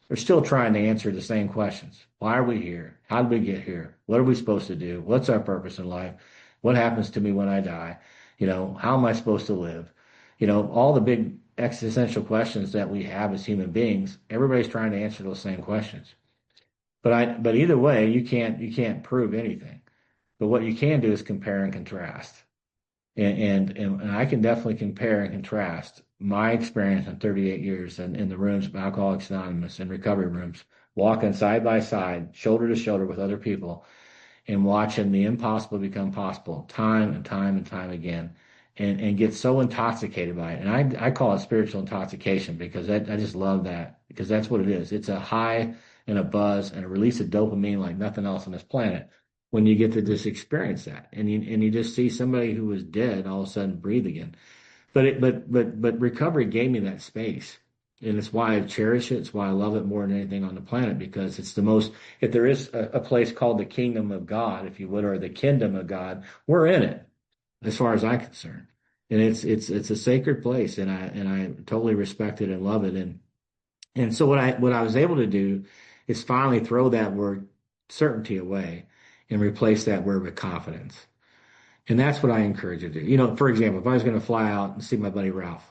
Speaker 3: We're still trying to answer the same questions. Why are we here? How did we get here? What are we supposed to do? What's our purpose in life? What happens to me when I die? How am I supposed to live? All the big existential questions that we have as human beings, everybody's trying to answer those same questions. But either way, you can't prove anything. But what you can do is compare and contrast. And I can definitely compare and contrast my experience in 38 years in the rooms of Alcoholics Anonymous and recovery rooms, walking side by side, shoulder to shoulder with other people, and watching the impossible become possible time and time and time again, and get so intoxicated by it. And I call it spiritual intoxication, because I just love that, because that's what it is. It's a high and a buzz and a release of dopamine like nothing else on this planet when you get to just experience that. And you just see somebody who was dead all of a sudden breathe again. But recovery gave me that space. And it's why I cherish it. It's why I love it more than anything on the planet, because it's the most, if there is a place called the kingdom of God, if you would, or the kingdom of God, we're in it, as far as I'm concerned. And it's a sacred place, and I totally respect it and love it. And so what I was able to do is finally throw that word certainty away and replace that word with confidence. And that's what I encourage you to do. For example, if I was going to fly out and see my buddy Ralph,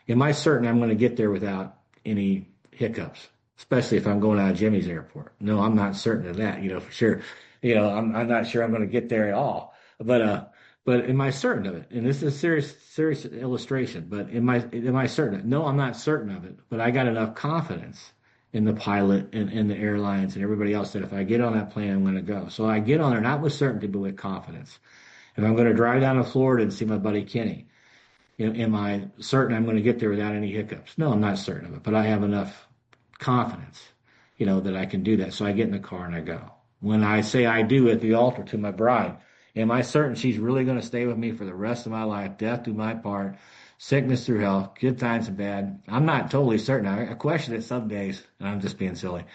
Speaker 3: am I certain I'm going to get there without any hiccups, especially if I'm going out of Jimmy's airport? No, I'm not certain of that, for sure. I'm not sure I'm going to get there at all. But am I certain of it? And this is a serious illustration, but am I certain? No, I'm not certain of it, but I got enough confidence in the pilot and the airlines and everybody else that if I get on that plane, I'm going to go. So I get on there, not with certainty, but with confidence. If I'm going to drive down to Florida and see my buddy Kenny, am I certain I'm going to get there without any hiccups? No, I'm not certain of it, but I have enough confidence, that I can do that. So I get in the car and I go. When I say I do at the altar to my bride, am I certain she's really going to stay with me for the rest of my life, death do my part, sickness through health, good times and bad? I'm not totally certain. I question it some days, and I'm just being silly.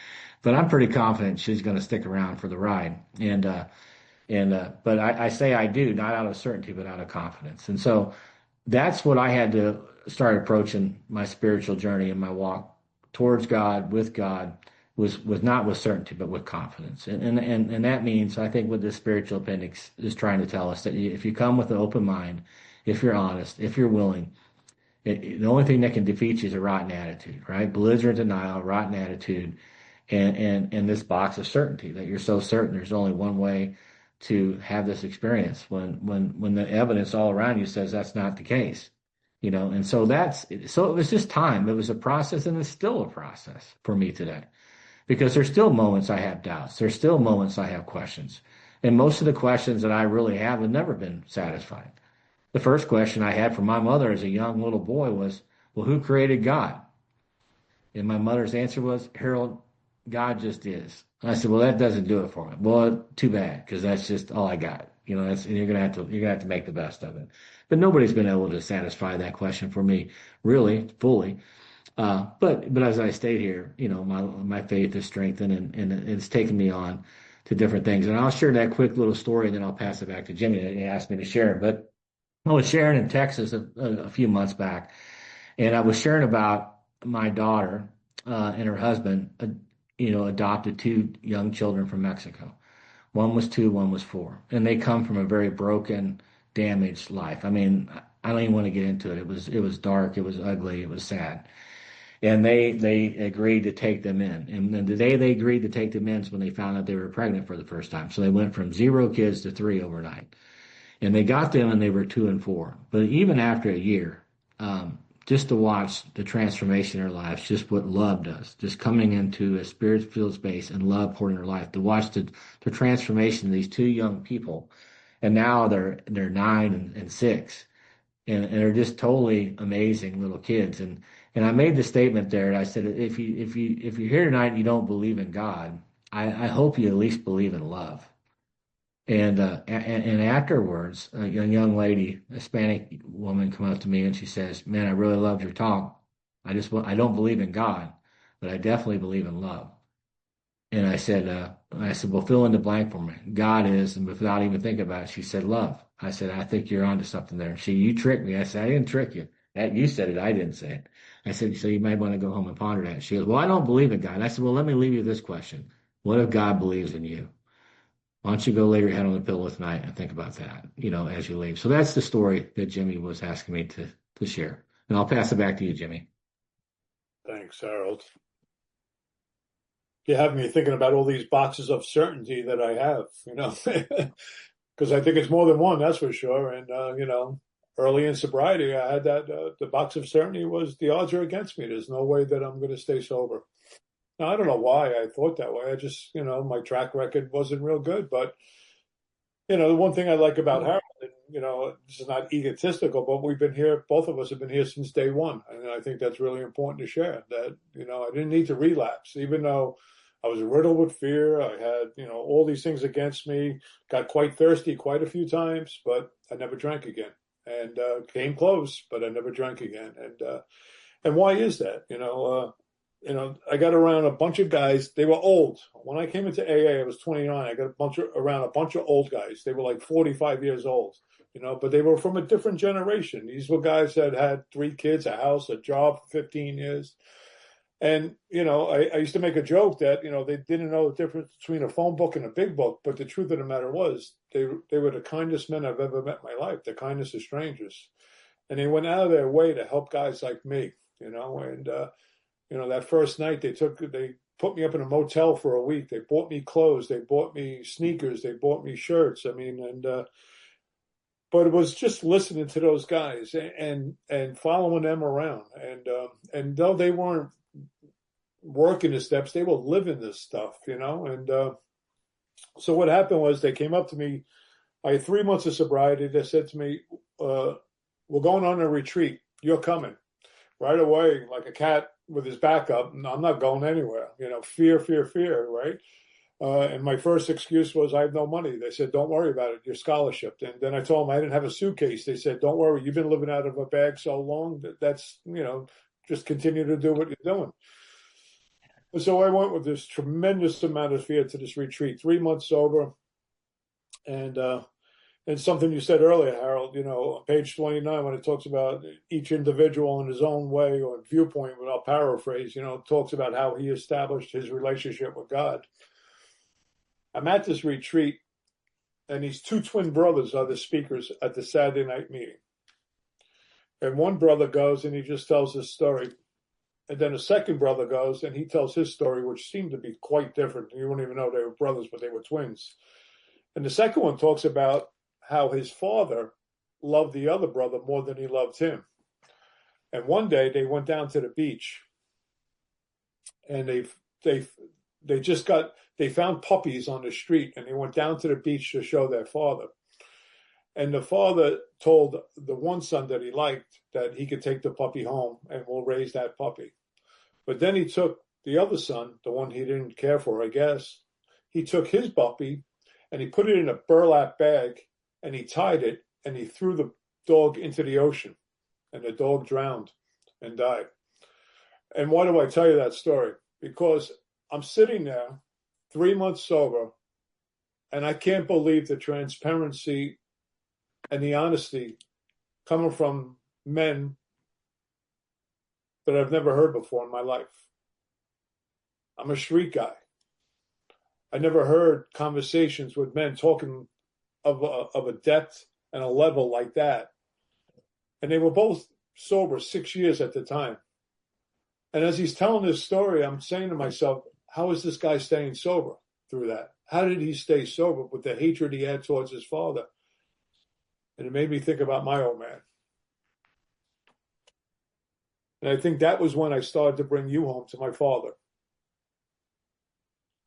Speaker 3: But I'm pretty confident she's going to stick around for the ride. But I say I do, not out of certainty, but out of confidence. And so that's what I had to start approaching my spiritual journey and my walk towards God, with God, was not with certainty, but with confidence. And that means, I think, what this spiritual appendix is trying to tell us, that if you come with an open mind, if you're honest, if you're willing, the only thing that can defeat you is a rotten attitude, right? Belligerent denial, rotten attitude, and this box of certainty, that you're so certain there's only one way to have this experience when the evidence all around you says that's not the case, and so it was just time. It was a process, and it's still a process for me today, because there's still moments I have doubts. There's still moments I have questions, and most of the questions that I really have never been satisfied. The first question I had from my mother as a young little boy was, well, who created God? And my mother's answer was, Harold, God just is. And I said, well, that doesn't do it for me. Well, too bad, because that's just all I got. And you're gonna have to make the best of it. But nobody's been able to satisfy that question for me, really, fully. But as I stayed here, my faith is strengthened and it's taken me on to different things. And I'll share that quick little story, and then I'll pass it back to Jimmy. He asked me to share it. But I was sharing in Texas a few months back, and I was sharing about my daughter and her husband, adopted two young children from Mexico. One was 2, one was 4, and they come from a very broken, damaged life. I mean, I don't even want to get into it. It was dark, it was ugly, it was sad. And they agreed to take them in. And then the day they agreed to take them in is when they found out they were pregnant for the first time. So they went from 0 kids to 3 overnight. And they got them and they were 2 and 4. But even after a year, just to watch the transformation in their lives, just what love does, just coming into a spirit-filled space and love poured in their life, to watch the transformation of these 2 young people. And now they're 9 and 6. And they're just totally amazing little kids. And I made the statement there. I said, if you're here tonight and you don't believe in God, I hope you at least believe in love. And afterwards, a young lady, a Hispanic woman, come up to me and she says, "Man, I really loved your talk. I don't believe in God, but I definitely believe in love." And I said, well, fill in the blank for me. God is, and without even thinking about it, she said, love. I said, I think you're onto something there. You tricked me. I said, I didn't trick you. You said it. I didn't say it. I said, so you might want to go home and ponder that. She goes, well, I don't believe in God. And I said, well, let me leave you with this question. What if God believes in you? Why don't you go lay your head on the pillow tonight and think about that, as you leave. So that's the story that Jimmy was asking me to share. And I'll pass it back to you, Jimmy.
Speaker 2: Thanks, Harold. You have me thinking about all these boxes of certainty that I have, because I think it's more than one, that's for sure. And, early in sobriety, I had that, the box of certainty was the odds are against me. There's no way that I'm going to stay sober. Now, I don't know why I thought that way. I just, my track record wasn't real good. But, the one thing I like about Harold, and, this is not egotistical, but we've been here, both of us have been here since day one. And I think that's really important to share that, I didn't need to relapse, even though I was riddled with fear. I had, all these things against me, got quite thirsty quite a few times, but I never drank again, and came close, but I never drank again. And why is that? I got around a bunch of guys. They were old. When I came into AA, I was 29. I got around a bunch of old guys. They were like 45 years old, but they were from a different generation. These were guys that had 3 kids, a house, a job for 15 years. And, I used to make a joke that, they didn't know the difference between a phone book and a big book. But the truth of the matter was they were the kindest men I've ever met in my life, the kindest of strangers. And they went out of their way to help guys like me, and, that first night they put me up in a motel for a week. They bought me clothes. They bought me sneakers. They bought me shirts. But it was just listening to those guys and following them around. And though they weren't working the steps, they were living this stuff, And so what happened was they came up to me. I had 3 months of sobriety. They said to me, we're going on a retreat. You're coming. Right away, like a cat with his back up. I'm not going anywhere. Fear, right? And my first excuse was I have no money. They said, don't worry about it. Your scholarship. And then I told them I didn't have a suitcase. They said, don't worry. You've been living out of a bag so long that's, just continue to do what you're doing. And so I went with this tremendous amount of fear to this retreat, 3 months sober. And something you said earlier, Harold, on page 29, when it talks about each individual in his own way or viewpoint, but I'll paraphrase, talks about how he established his relationship with God. I'm at this retreat, and these 2 twin brothers are the speakers at the Saturday night meeting. And one brother goes and he just tells his story. And then a second brother goes and he tells his story, which seemed to be quite different. You wouldn't even know they were brothers, but they were twins. And the second one talks about how his father loved the other brother more than he loved him. And one day they went down to the beach, and they found puppies on the street, and they went down to the beach to show their father. And the father told the one son that he liked that he could take the puppy home and we'll raise that puppy. But then he took the other son, the one he didn't care for, I guess. He took his puppy and he put it in a burlap bag and he tied it and he threw the dog into the ocean, and the dog drowned and died. And why do I tell you that story? Because I'm sitting there 3 months sober, and I can't believe the transparency and the honesty coming from men that I've never heard before in my life. I'm a street guy. I never heard conversations with men talking of a depth and a level like that. And they were both sober 6 years at the time. And as he's telling this story, I'm saying to myself, how is this guy staying sober through that? How did he stay sober with the hatred he had towards his father? And it made me think about my old man. And I think that was when I started to bring you home to my father.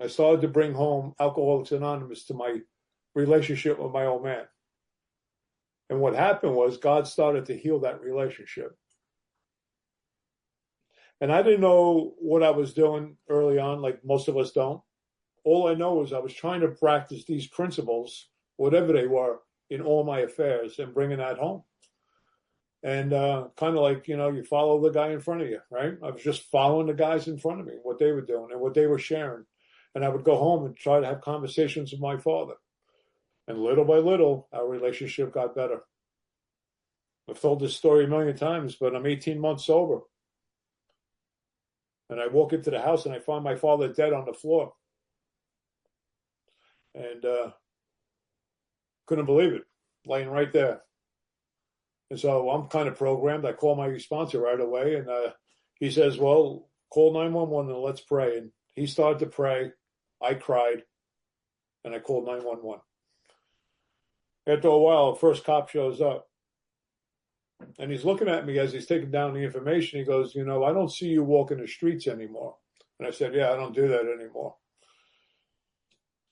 Speaker 2: I started to bring home Alcoholics Anonymous to my relationship with my old man. And what happened was God started to heal that relationship. And I didn't know what I was doing early on, like most of us don't. All I know is I was trying to practice these principles, whatever they were, in all my affairs and bringing that home. And kind of like, you follow the guy in front of you, right? I was just following the guys in front of me, what they were doing and what they were sharing. And I would go home and try to have conversations with my father. And little by little, our relationship got better. I've told this story a million times, but I'm 18 months sober. And I walk into the house and I find my father dead on the floor. And couldn't believe it, laying right there. And so I'm kind of programmed. I call my sponsor right away. And he says, well, call 911 and let's pray. And he started to pray. I cried. And I called 911. After a while, the first cop shows up. And he's looking at me as he's taking down the information. He goes, I don't see you walking the streets anymore. And I said, yeah, I don't do that anymore.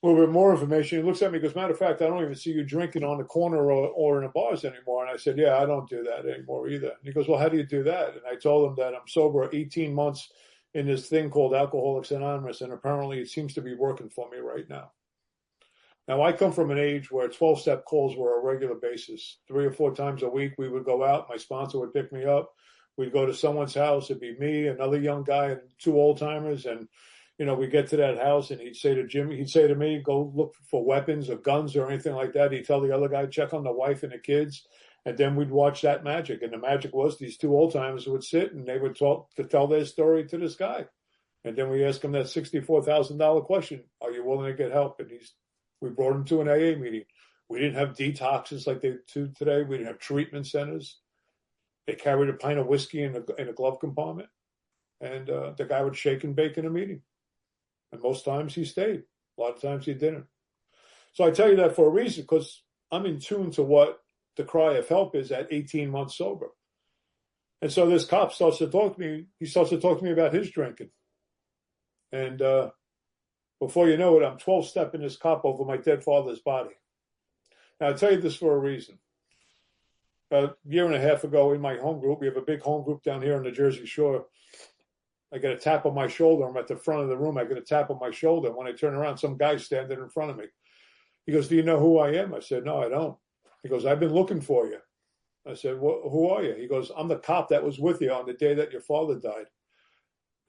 Speaker 2: A little bit more information. He looks at me and goes, matter of fact, I don't even see you drinking on the corner or in the bars anymore. And I said, yeah, I don't do that anymore either. And he goes, well, how do you do that? And I told him that I'm sober 18 months in this thing called Alcoholics Anonymous. And apparently it seems to be working for me right now. Now, I come from an age where 12-step calls were a regular basis. 3 or 4 times a week, we would go out. My sponsor would pick me up. We'd go to someone's house. It'd be me, another young guy, and 2 old-timers. And, we'd get to that house, and he'd say to me, go look for weapons or guns or anything like that. He'd tell the other guy, check on the wife and the kids. And then we'd watch that magic. And the magic was these 2 old-timers would sit, and they would talk to tell their story to this guy. And then we ask him that $64,000 question, are you willing to get help? And we brought him to an AA meeting. We didn't have detoxes like they do today. We didn't have treatment centers. They carried a pint of whiskey in a glove compartment. And the guy would shake and bake in a meeting. And most times he stayed. A lot of times he didn't. So I tell you that for a reason, because I'm in tune to what the cry of help is at 18 months sober. And so this cop starts to talk to me. He starts to talk to me about his drinking. And before you know it, I'm 12-stepping this cop over my dead father's body. Now, I tell you this for a reason. About a year and a half ago in my home group, we have a big home group down here on the Jersey Shore. I get a tap on my shoulder. I'm at the front of the room. I get a tap on my shoulder. When I turn around, some guy's standing in front of me. He goes, do you know who I am? I said, no, I don't. He goes, I've been looking for you. I said, well, who are you? He goes, I'm the cop that was with you on the day that your father died.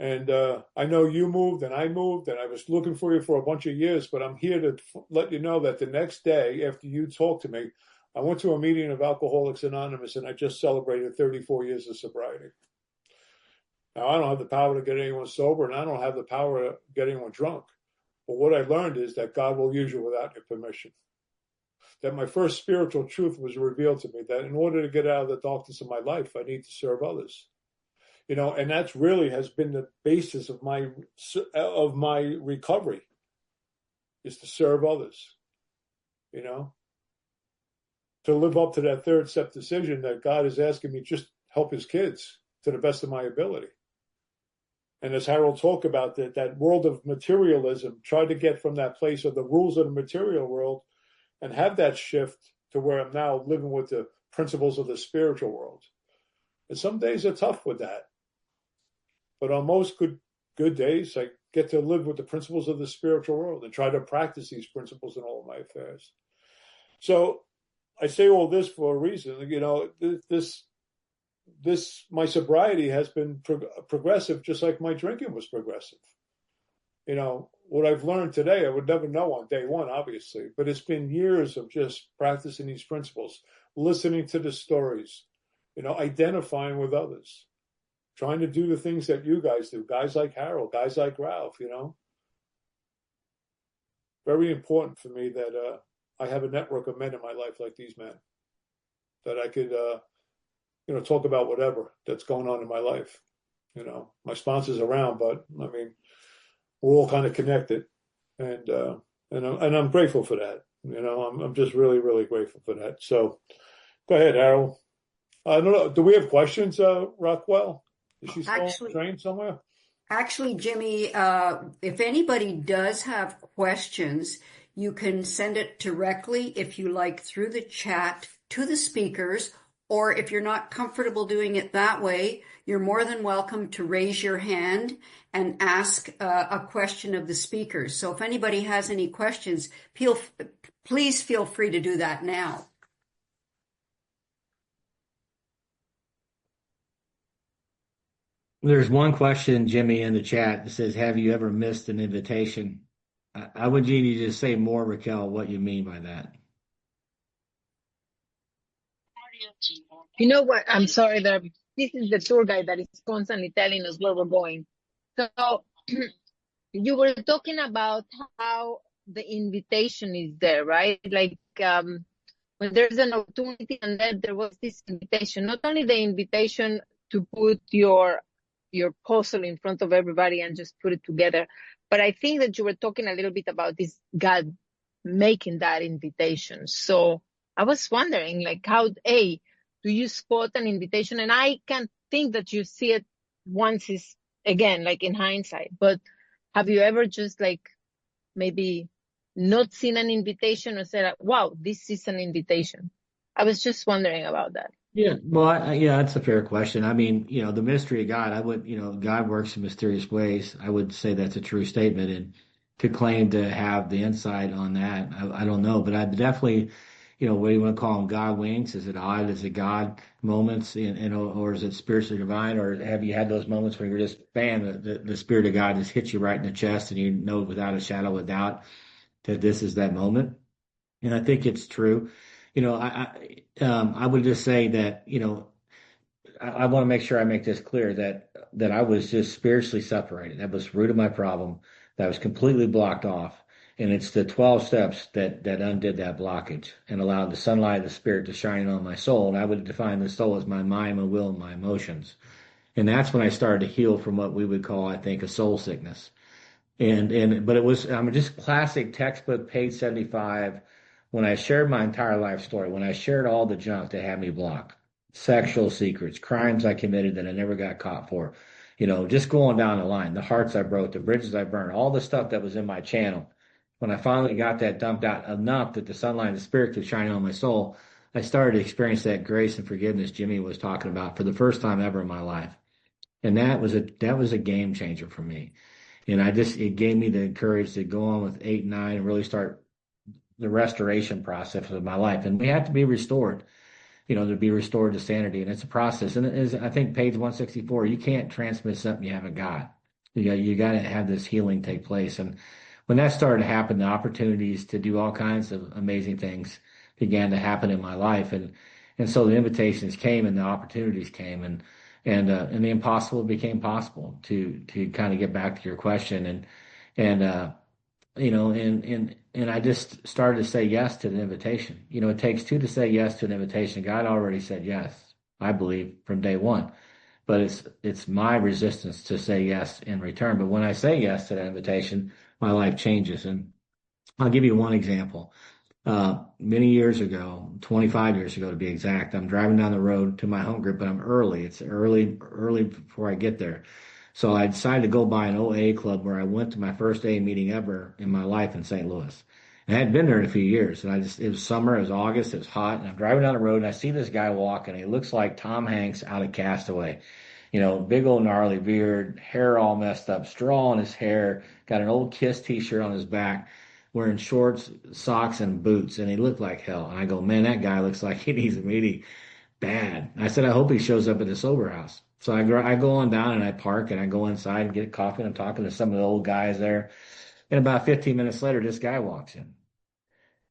Speaker 2: And I know you moved and I moved and I was looking for you for a bunch of years, but I'm here to let you know that the next day after you talked to me, I went to a meeting of Alcoholics Anonymous and I just celebrated 34 years of sobriety. Now, I don't have the power to get anyone sober and I don't have the power to get anyone drunk. But what I learned is that God will use you without your permission. That my first spiritual truth was revealed to me, that in order to get out of the darkness of my life, I need to serve others. And that's really has been the basis of my recovery, is to serve others, to live up to that 3rd step decision that God is asking me, just help his kids to the best of my ability. And as Harold talked about, that world of materialism, try to get from that place of the rules of the material world and have that shift to where I'm now living with the principles of the spiritual world. And some days are tough with that. But on most good days, I get to live with the principles of the spiritual world and try to practice these principles in all of my affairs. So I say all this for a reason. My sobriety has been progressive, just like my drinking was progressive. What I've learned today, I would never know on day one, obviously, but it's been years of just practicing these principles, listening to the stories, identifying with others, trying to do the things that you guys do, guys like Harold, guys like Ralph, Very important for me that I have a network of men in my life like these men, that I could, talk about whatever that's going on in my life. My sponsor's around, but I mean, we're all kind of connected, and I'm grateful for that. I'm just really, really grateful for that. So, go ahead, Harold. I don't know. Do we have questions, Rockwell? Is she still trained somewhere?
Speaker 1: Actually, Jimmy, if anybody does have questions, you can send it directly, if you like, through the chat to the speakers, or if you're not comfortable doing it that way, you're more than welcome to raise your hand and ask a question of the speakers. So if anybody has any questions, please feel free to do that now.
Speaker 3: There's one question, Jimmy, in the chat that says, have you ever missed an invitation? I would need you to say more, Raquel, what you mean by that.
Speaker 4: You know what? I'm sorry that this is the tour guide that is constantly telling us where we're going. So you were talking about how the invitation is there, right? Like when there's an opportunity, and then there was this invitation, not only the invitation to put your puzzle in front of everybody and just put it together, but I think that you were talking a little bit about this God making that invitation. So I was wondering, like, how, do you spot an invitation? And I can think that you see it once is, again, like in hindsight, but have you ever just like maybe not seen an invitation or said, wow, this is an invitation? I was just wondering about that.
Speaker 3: Yeah, well, yeah, that's a fair question. I mean, the mystery of God, God works in mysterious ways. I would say that's a true statement. And to claim to have the insight on that, I don't know. But I definitely, what do you want to call them? God winks? Is it odd? Is it God moments? Or is it spiritually divine? Or have you had those moments where you're just, bam, the Spirit of God just hits you right in the chest and you know without a shadow of doubt that this is that moment? And I think it's true. I would just say that, I want to make sure I make this clear that I was just spiritually separated. That was the root of my problem. That was completely blocked off. And it's the 12 steps that undid that blockage and allowed the sunlight of the Spirit to shine on my soul. And I would define the soul as my mind, my will, and my emotions. And that's when I started to heal from what we would call, I think, a soul sickness. But it was, just classic textbook, page 75. When I shared my entire life story, when I shared all the junk that had me blocked, sexual secrets, crimes I committed that I never got caught for, just going down the line, the hearts I broke, the bridges I burned, all the stuff that was in my channel. When I finally got that dumped out enough that the sunlight of the Spirit could shine on my soul, I started to experience that grace and forgiveness Jimmy was talking about for the first time ever in my life. And that was a game changer for me. And it gave me the courage to go on with 8 and 9 and really start the restoration process of my life. And we have to be restored, to be restored to sanity. And it's a process. And I think page 164, you can't transmit something you haven't got. You got to have this healing take place. And when that started to happen, the opportunities to do all kinds of amazing things began to happen in my life. And so the invitations came and the opportunities came and the impossible became possible, to kind of get back to your question. And I just started to say yes to the invitation. It takes 2 to say yes to an invitation. God already said yes, I believe, from day one. But it's my resistance to say yes in return. But when I say yes to that invitation, my life changes. And I'll give you one example. Many years ago, 25 years ago to be exact, I'm driving down the road to my home group, but I'm early. It's early before I get there. So I decided to go by an OA club where I went to my first AA meeting ever in my life in St. Louis. And I hadn't been there in a few years. And it was summer, it was August, it was hot. And I'm driving down the road and I see this guy walking. He looks like Tom Hanks out of Castaway. big old gnarly beard, hair all messed up, straw in his hair, got an old Kiss t-shirt on his back, wearing shorts, socks, and boots, and he looked like hell. And I go, man, that guy looks like he needs a meeting bad. I said, I hope he shows up at the sober house. So I go on down and I park and I go inside and get a coffee and I'm talking to some of the old guys there. And about 15 minutes later, this guy walks in.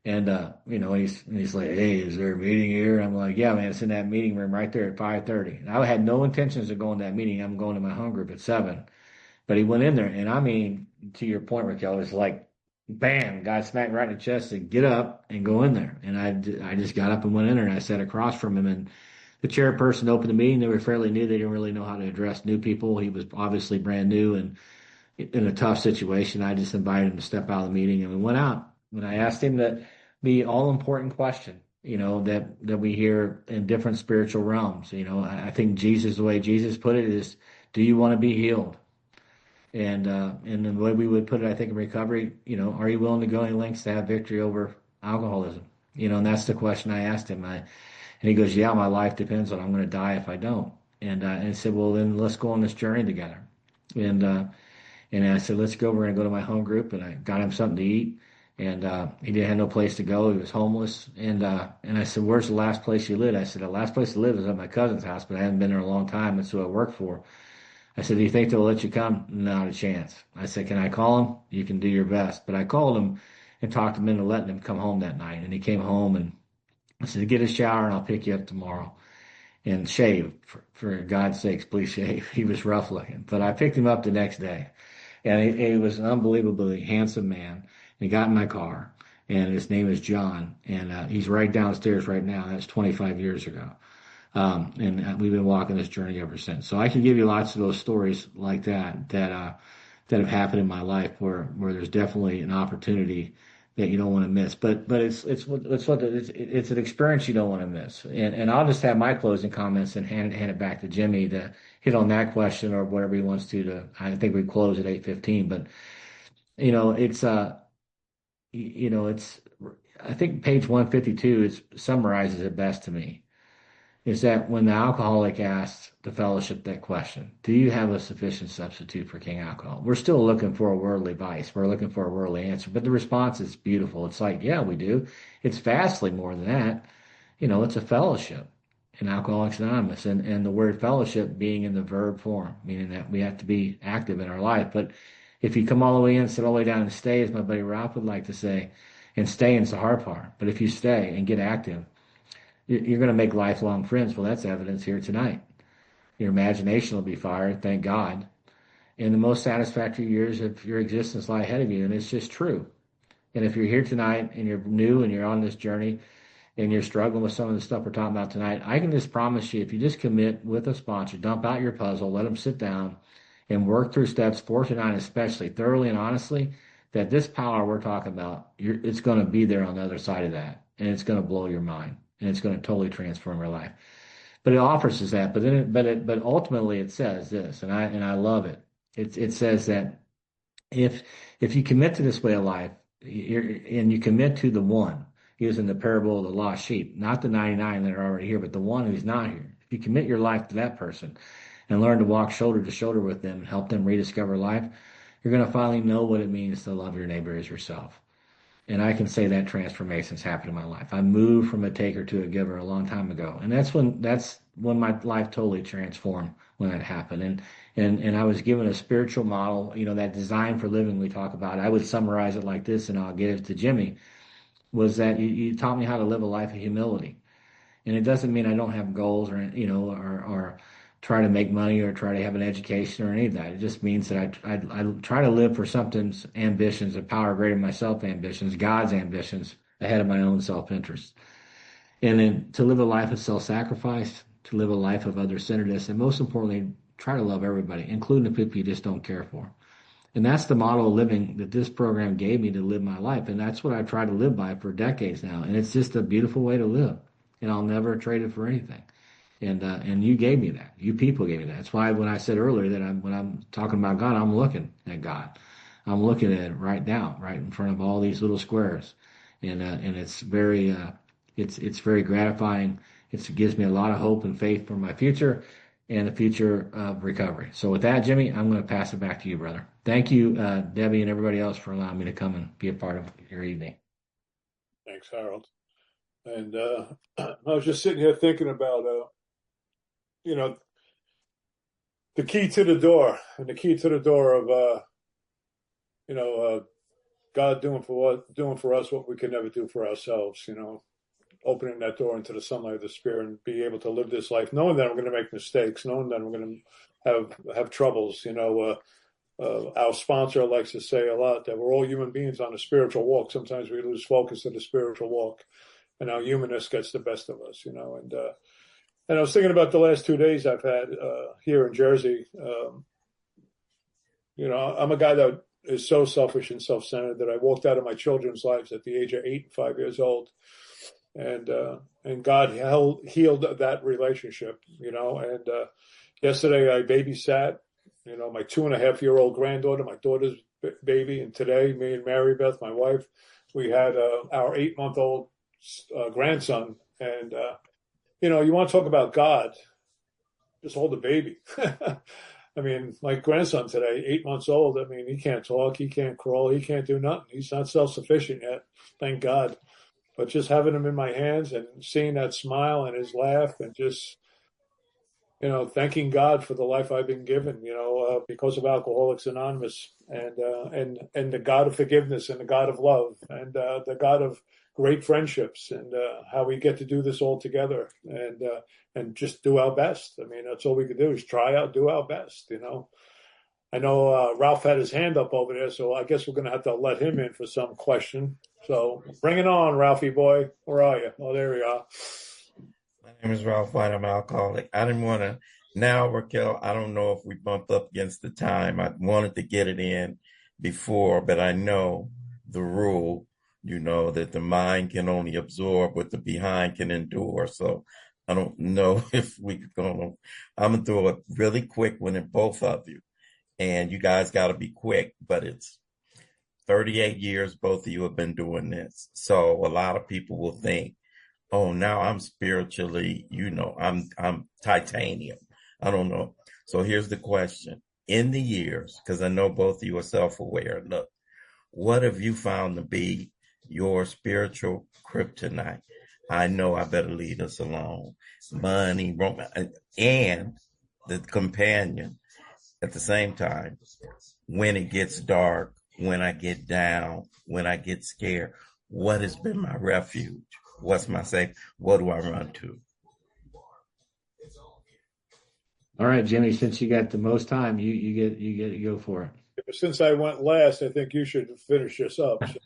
Speaker 3: And he's like, "Hey, is there a meeting here?" I'm like, "Yeah, man, it's in that meeting room right there at 5:30." And I had no intentions of going to that meeting. I'm going to my home group at 7. But he went in there, and I mean, to your point, Raquel, it's like, bam, got smacked right in the chest and get up and go in there. And I just got up and went in there and I sat across from him. And the chairperson opened the meeting. They were fairly new. They didn't really know how to address new people. He was obviously brand new and in a tough situation. I just invited him to step out of the meeting and we went out. And I asked him the all important question, that we hear in different spiritual realms. I think Jesus, the way Jesus put it is, do you want to be healed? And the way we would put it, I think in recovery, are you willing to go any lengths to have victory over alcoholism? And that's the question I asked him. And he goes, yeah, my life depends on, I'm going to die if I don't. And I said, well, then let's go on this journey together. And I said, let's go. We're going to go to my home group. And I got him something to eat. And he didn't have no place to go. He was homeless. And I said, where's the last place you lived? I said, the last place to live is at my cousin's house, but I haven't been there a long time. That's who I work for. I said, do you think they'll let you come? Not a chance. I said, can I call him? You can do your best. But I called him and talked him into letting him come home that night. And he came home and I said, get a shower and I'll pick you up tomorrow. And shave. For God's sakes, please shave. He was rough looking. But I picked him up the next day. And he was an unbelievably handsome man. And he got in my car. And his name is John. And he's right downstairs right now. That's 25 years ago. And we've been walking this journey ever since. So I can give you lots of those stories like that have happened in my life where there's definitely an opportunity that you don't want to miss. But it's an experience you don't want to miss. And I'll just have my closing comments and hand it back to Jimmy to hit on that question or whatever he wants to. I think we close at 8:15. But it's I think page 152 summarizes it best to me. Is that when the alcoholic asks the fellowship that question, do you have a sufficient substitute for King Alcohol? We're still looking for a worldly vice. We're looking for a worldly answer. But the response is beautiful. It's like, yeah, we do. It's vastly more than that. It's a fellowship in Alcoholics Anonymous. And the word fellowship being in the verb form, meaning that we have to be active in our life. But if you come all the way in, sit all the way down and stay, as my buddy Ralph would like to say, and stay is the hard part. But if you stay and get active, you're going to make lifelong friends. Well, that's evidence here tonight. Your imagination will be fired, thank God. And the most satisfactory years of your existence lie ahead of you, and it's just true. And if you're here tonight and you're new and you're on this journey and you're struggling with some of the stuff we're talking about tonight, I can just promise you, if you just commit with a sponsor, dump out your puzzle, let them sit down and work through steps 4 to 9, especially thoroughly and honestly, that this power we're talking about, it's going to be there on the other side of that, and it's going to blow your mind. And it's going to totally transform your life. But it offers us that. But ultimately it says this, and I love it. It says that if you commit to this way of life, and you commit to the one, using the parable of the lost sheep, not the 99 that are already here, but the one who's not here. If you commit your life to that person and learn to walk shoulder to shoulder with them and help them rediscover life, you're going to finally know what it means to love your neighbor as yourself. And I can say that transformation's happened in my life. I moved from a taker to a giver a long time ago. And that's when my life totally transformed when that happened. And I was given a spiritual model, that design for living we talk about. I would summarize it like this, and I'll give it to Jimmy, was that you taught me how to live a life of humility. And it doesn't mean I don't have goals or try to make money or try to have an education or any of that. It just means that I try to live for something's ambitions, a power greater than myself ambitions, God's ambitions ahead of my own self-interest. And then to live a life of self-sacrifice, to live a life of other-centeredness, and most importantly, try to love everybody, including the people you just don't care for. And that's the model of living that this program gave me to live my life. And that's what I've tried to live by for decades now. And it's just a beautiful way to live. And I'll never trade it for anything. And you gave me that. You people gave me that. That's why when I said earlier that when I'm talking about God, I'm looking at God. I'm looking at it right now, right in front of all these little squares, and it's very gratifying. It gives me a lot of hope and faith for my future, and the future of recovery. So with that, Jimmy, I'm going to pass it back to you, brother. Thank you, Debbie, and everybody else for allowing me to come and be a part of your evening.
Speaker 2: Thanks, Harold. And I was just sitting here thinking about, the key to the door, and the key to the door of, God doing for us what we can never do for ourselves. Opening that door into the sunlight of the Spirit and be able to live this life, knowing that I'm going to make mistakes, knowing that I'm going to have troubles. Our sponsor likes to say a lot that we're all human beings on a spiritual walk. Sometimes we lose focus of the spiritual walk, and our humanness gets the best of us. And I was thinking about the last 2 days I've had here in Jersey. I'm a guy that is so selfish and self-centered that I walked out of my children's lives at the age of 8 and 5 years old. And God healed that relationship, and yesterday I babysat, my 2.5-year-old granddaughter, my daughter's baby. And today, me and Mary Beth, my wife, we had our 8-month-old grandson. And, you want to talk about God, just hold the baby. I mean, my grandson today, 8 months old, he can't talk, he can't crawl, he can't do nothing. He's not self-sufficient yet, thank God. But just having him in my hands and seeing that smile and his laugh and just, thanking God for the life I've been given, because of Alcoholics Anonymous, and the God of forgiveness and the God of love and the God of great friendships, and how we get to do this all together and just do our best. That's all we can do is try out, do our best. I know Ralph had his hand up over there, so I guess we're going to have to let him in for some question. So bring it on, Ralphie boy. Where are you? Oh, there we are.
Speaker 5: My name is Ralph White. I'm an alcoholic. I didn't want to. Now, Raquel, I don't know if we bumped up against the time. I wanted to get it in before, but I know the rule, that the mind can only absorb what the behind can endure. So I don't know if we going to. I'm going to throw a really quick one at both of you. And you guys got to be quick, but it's 38 years both of you have been doing this. So a lot of people will think, oh, now I'm spiritually, I'm titanium. I don't know. So here's the question. In the years, because I know both of you are self-aware, look, what have you found to be your spiritual kryptonite? I know I better leave us alone. Money, romance, and the companion. At the same time, when it gets dark, when I get down, when I get scared, what has been my refuge? What's my safe? What do I run to?
Speaker 3: All right, Jimmy, since you got the most time, you go for it.
Speaker 2: Since I went last, I think you should finish this up. So,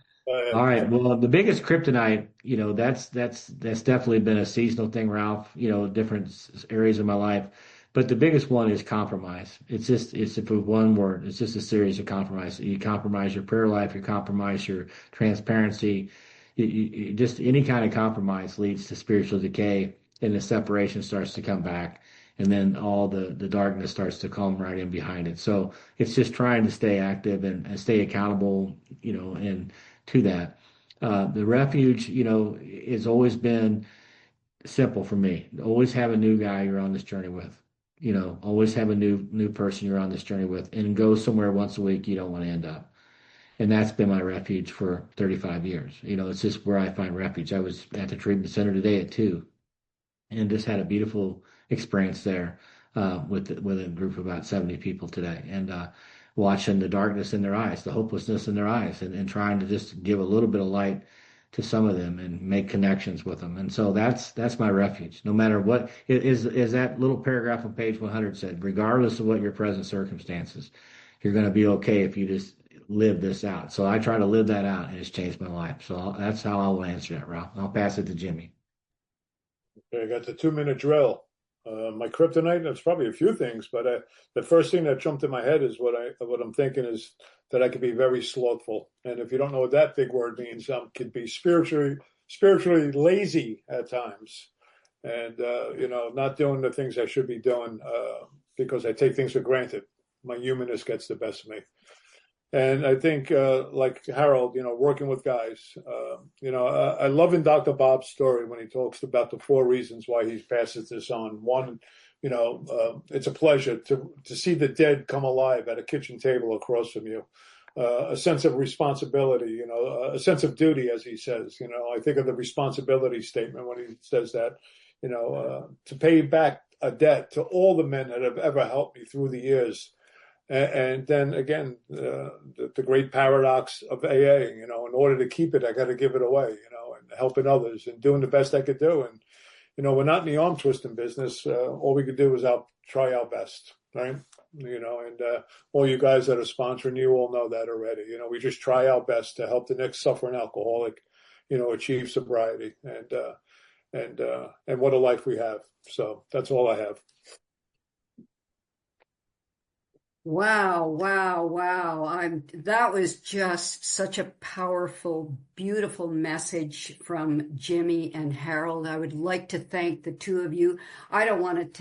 Speaker 3: all right. Well, the biggest kryptonite, that's definitely been a seasonal thing, Ralph, different areas of my life. But the biggest one is compromise. It's one word. It's just a series of compromise. You compromise your prayer life, you compromise your transparency. You just any kind of compromise leads to spiritual decay, and the separation starts to come back, and then all the darkness starts to come right in behind it. So it's just trying to stay active and stay accountable, and to that. The refuge, has always been simple for me. Always have a new guy you're on this journey with. Always have a new person you're on this journey with, and go somewhere once a week you don't want to end up. And that's been my refuge for 35 years. It's just where I find refuge. I was at the treatment center today at 2, and just had a beautiful experience there with a group of about 70 people today, and watching the darkness in their eyes, the hopelessness in their eyes, and trying to just give a little bit of light to some of them and make connections with them. And so that's my refuge. No matter what it is that little paragraph on page 100 said, regardless of what your present circumstances, you're going to be okay if you just live this out. So I try to live that out, and it's changed my life. So that's how I'll answer that, Ralph. I'll pass it to Jimmy.
Speaker 2: Okay, I got the 2-minute drill. My kryptonite, that's probably a few things, but the first thing that jumped in my head is what I'm thinking is that I could be very slothful. And if you don't know what that big word means, I could be spiritually lazy at times, and not doing the things I should be doing because I take things for granted. My humanness gets the best of me. And I think, like Harold, working with guys, I love in Dr. Bob's story when he talks about the 4 reasons why he passes this on. it's a pleasure to see the dead come alive at a kitchen table across from you. A sense of responsibility, a sense of duty, as he says. I think of the responsibility statement when he says that, to pay back a debt to all the men that have ever helped me through the years. And then again, the great paradox of AA, in order to keep it, I got to give it away, and helping others and doing the best I could do. And, we're not in the arm twisting business. All we could do is try our best, right? And all you guys that are sponsoring, you all know that already. We just try our best to help the next suffering alcoholic, achieve sobriety, and what a life we have. So that's all I have.
Speaker 1: Wow, wow, wow. That was just such a powerful, beautiful message from Jimmy and Harold. I would like to thank the two of you. I don't want to take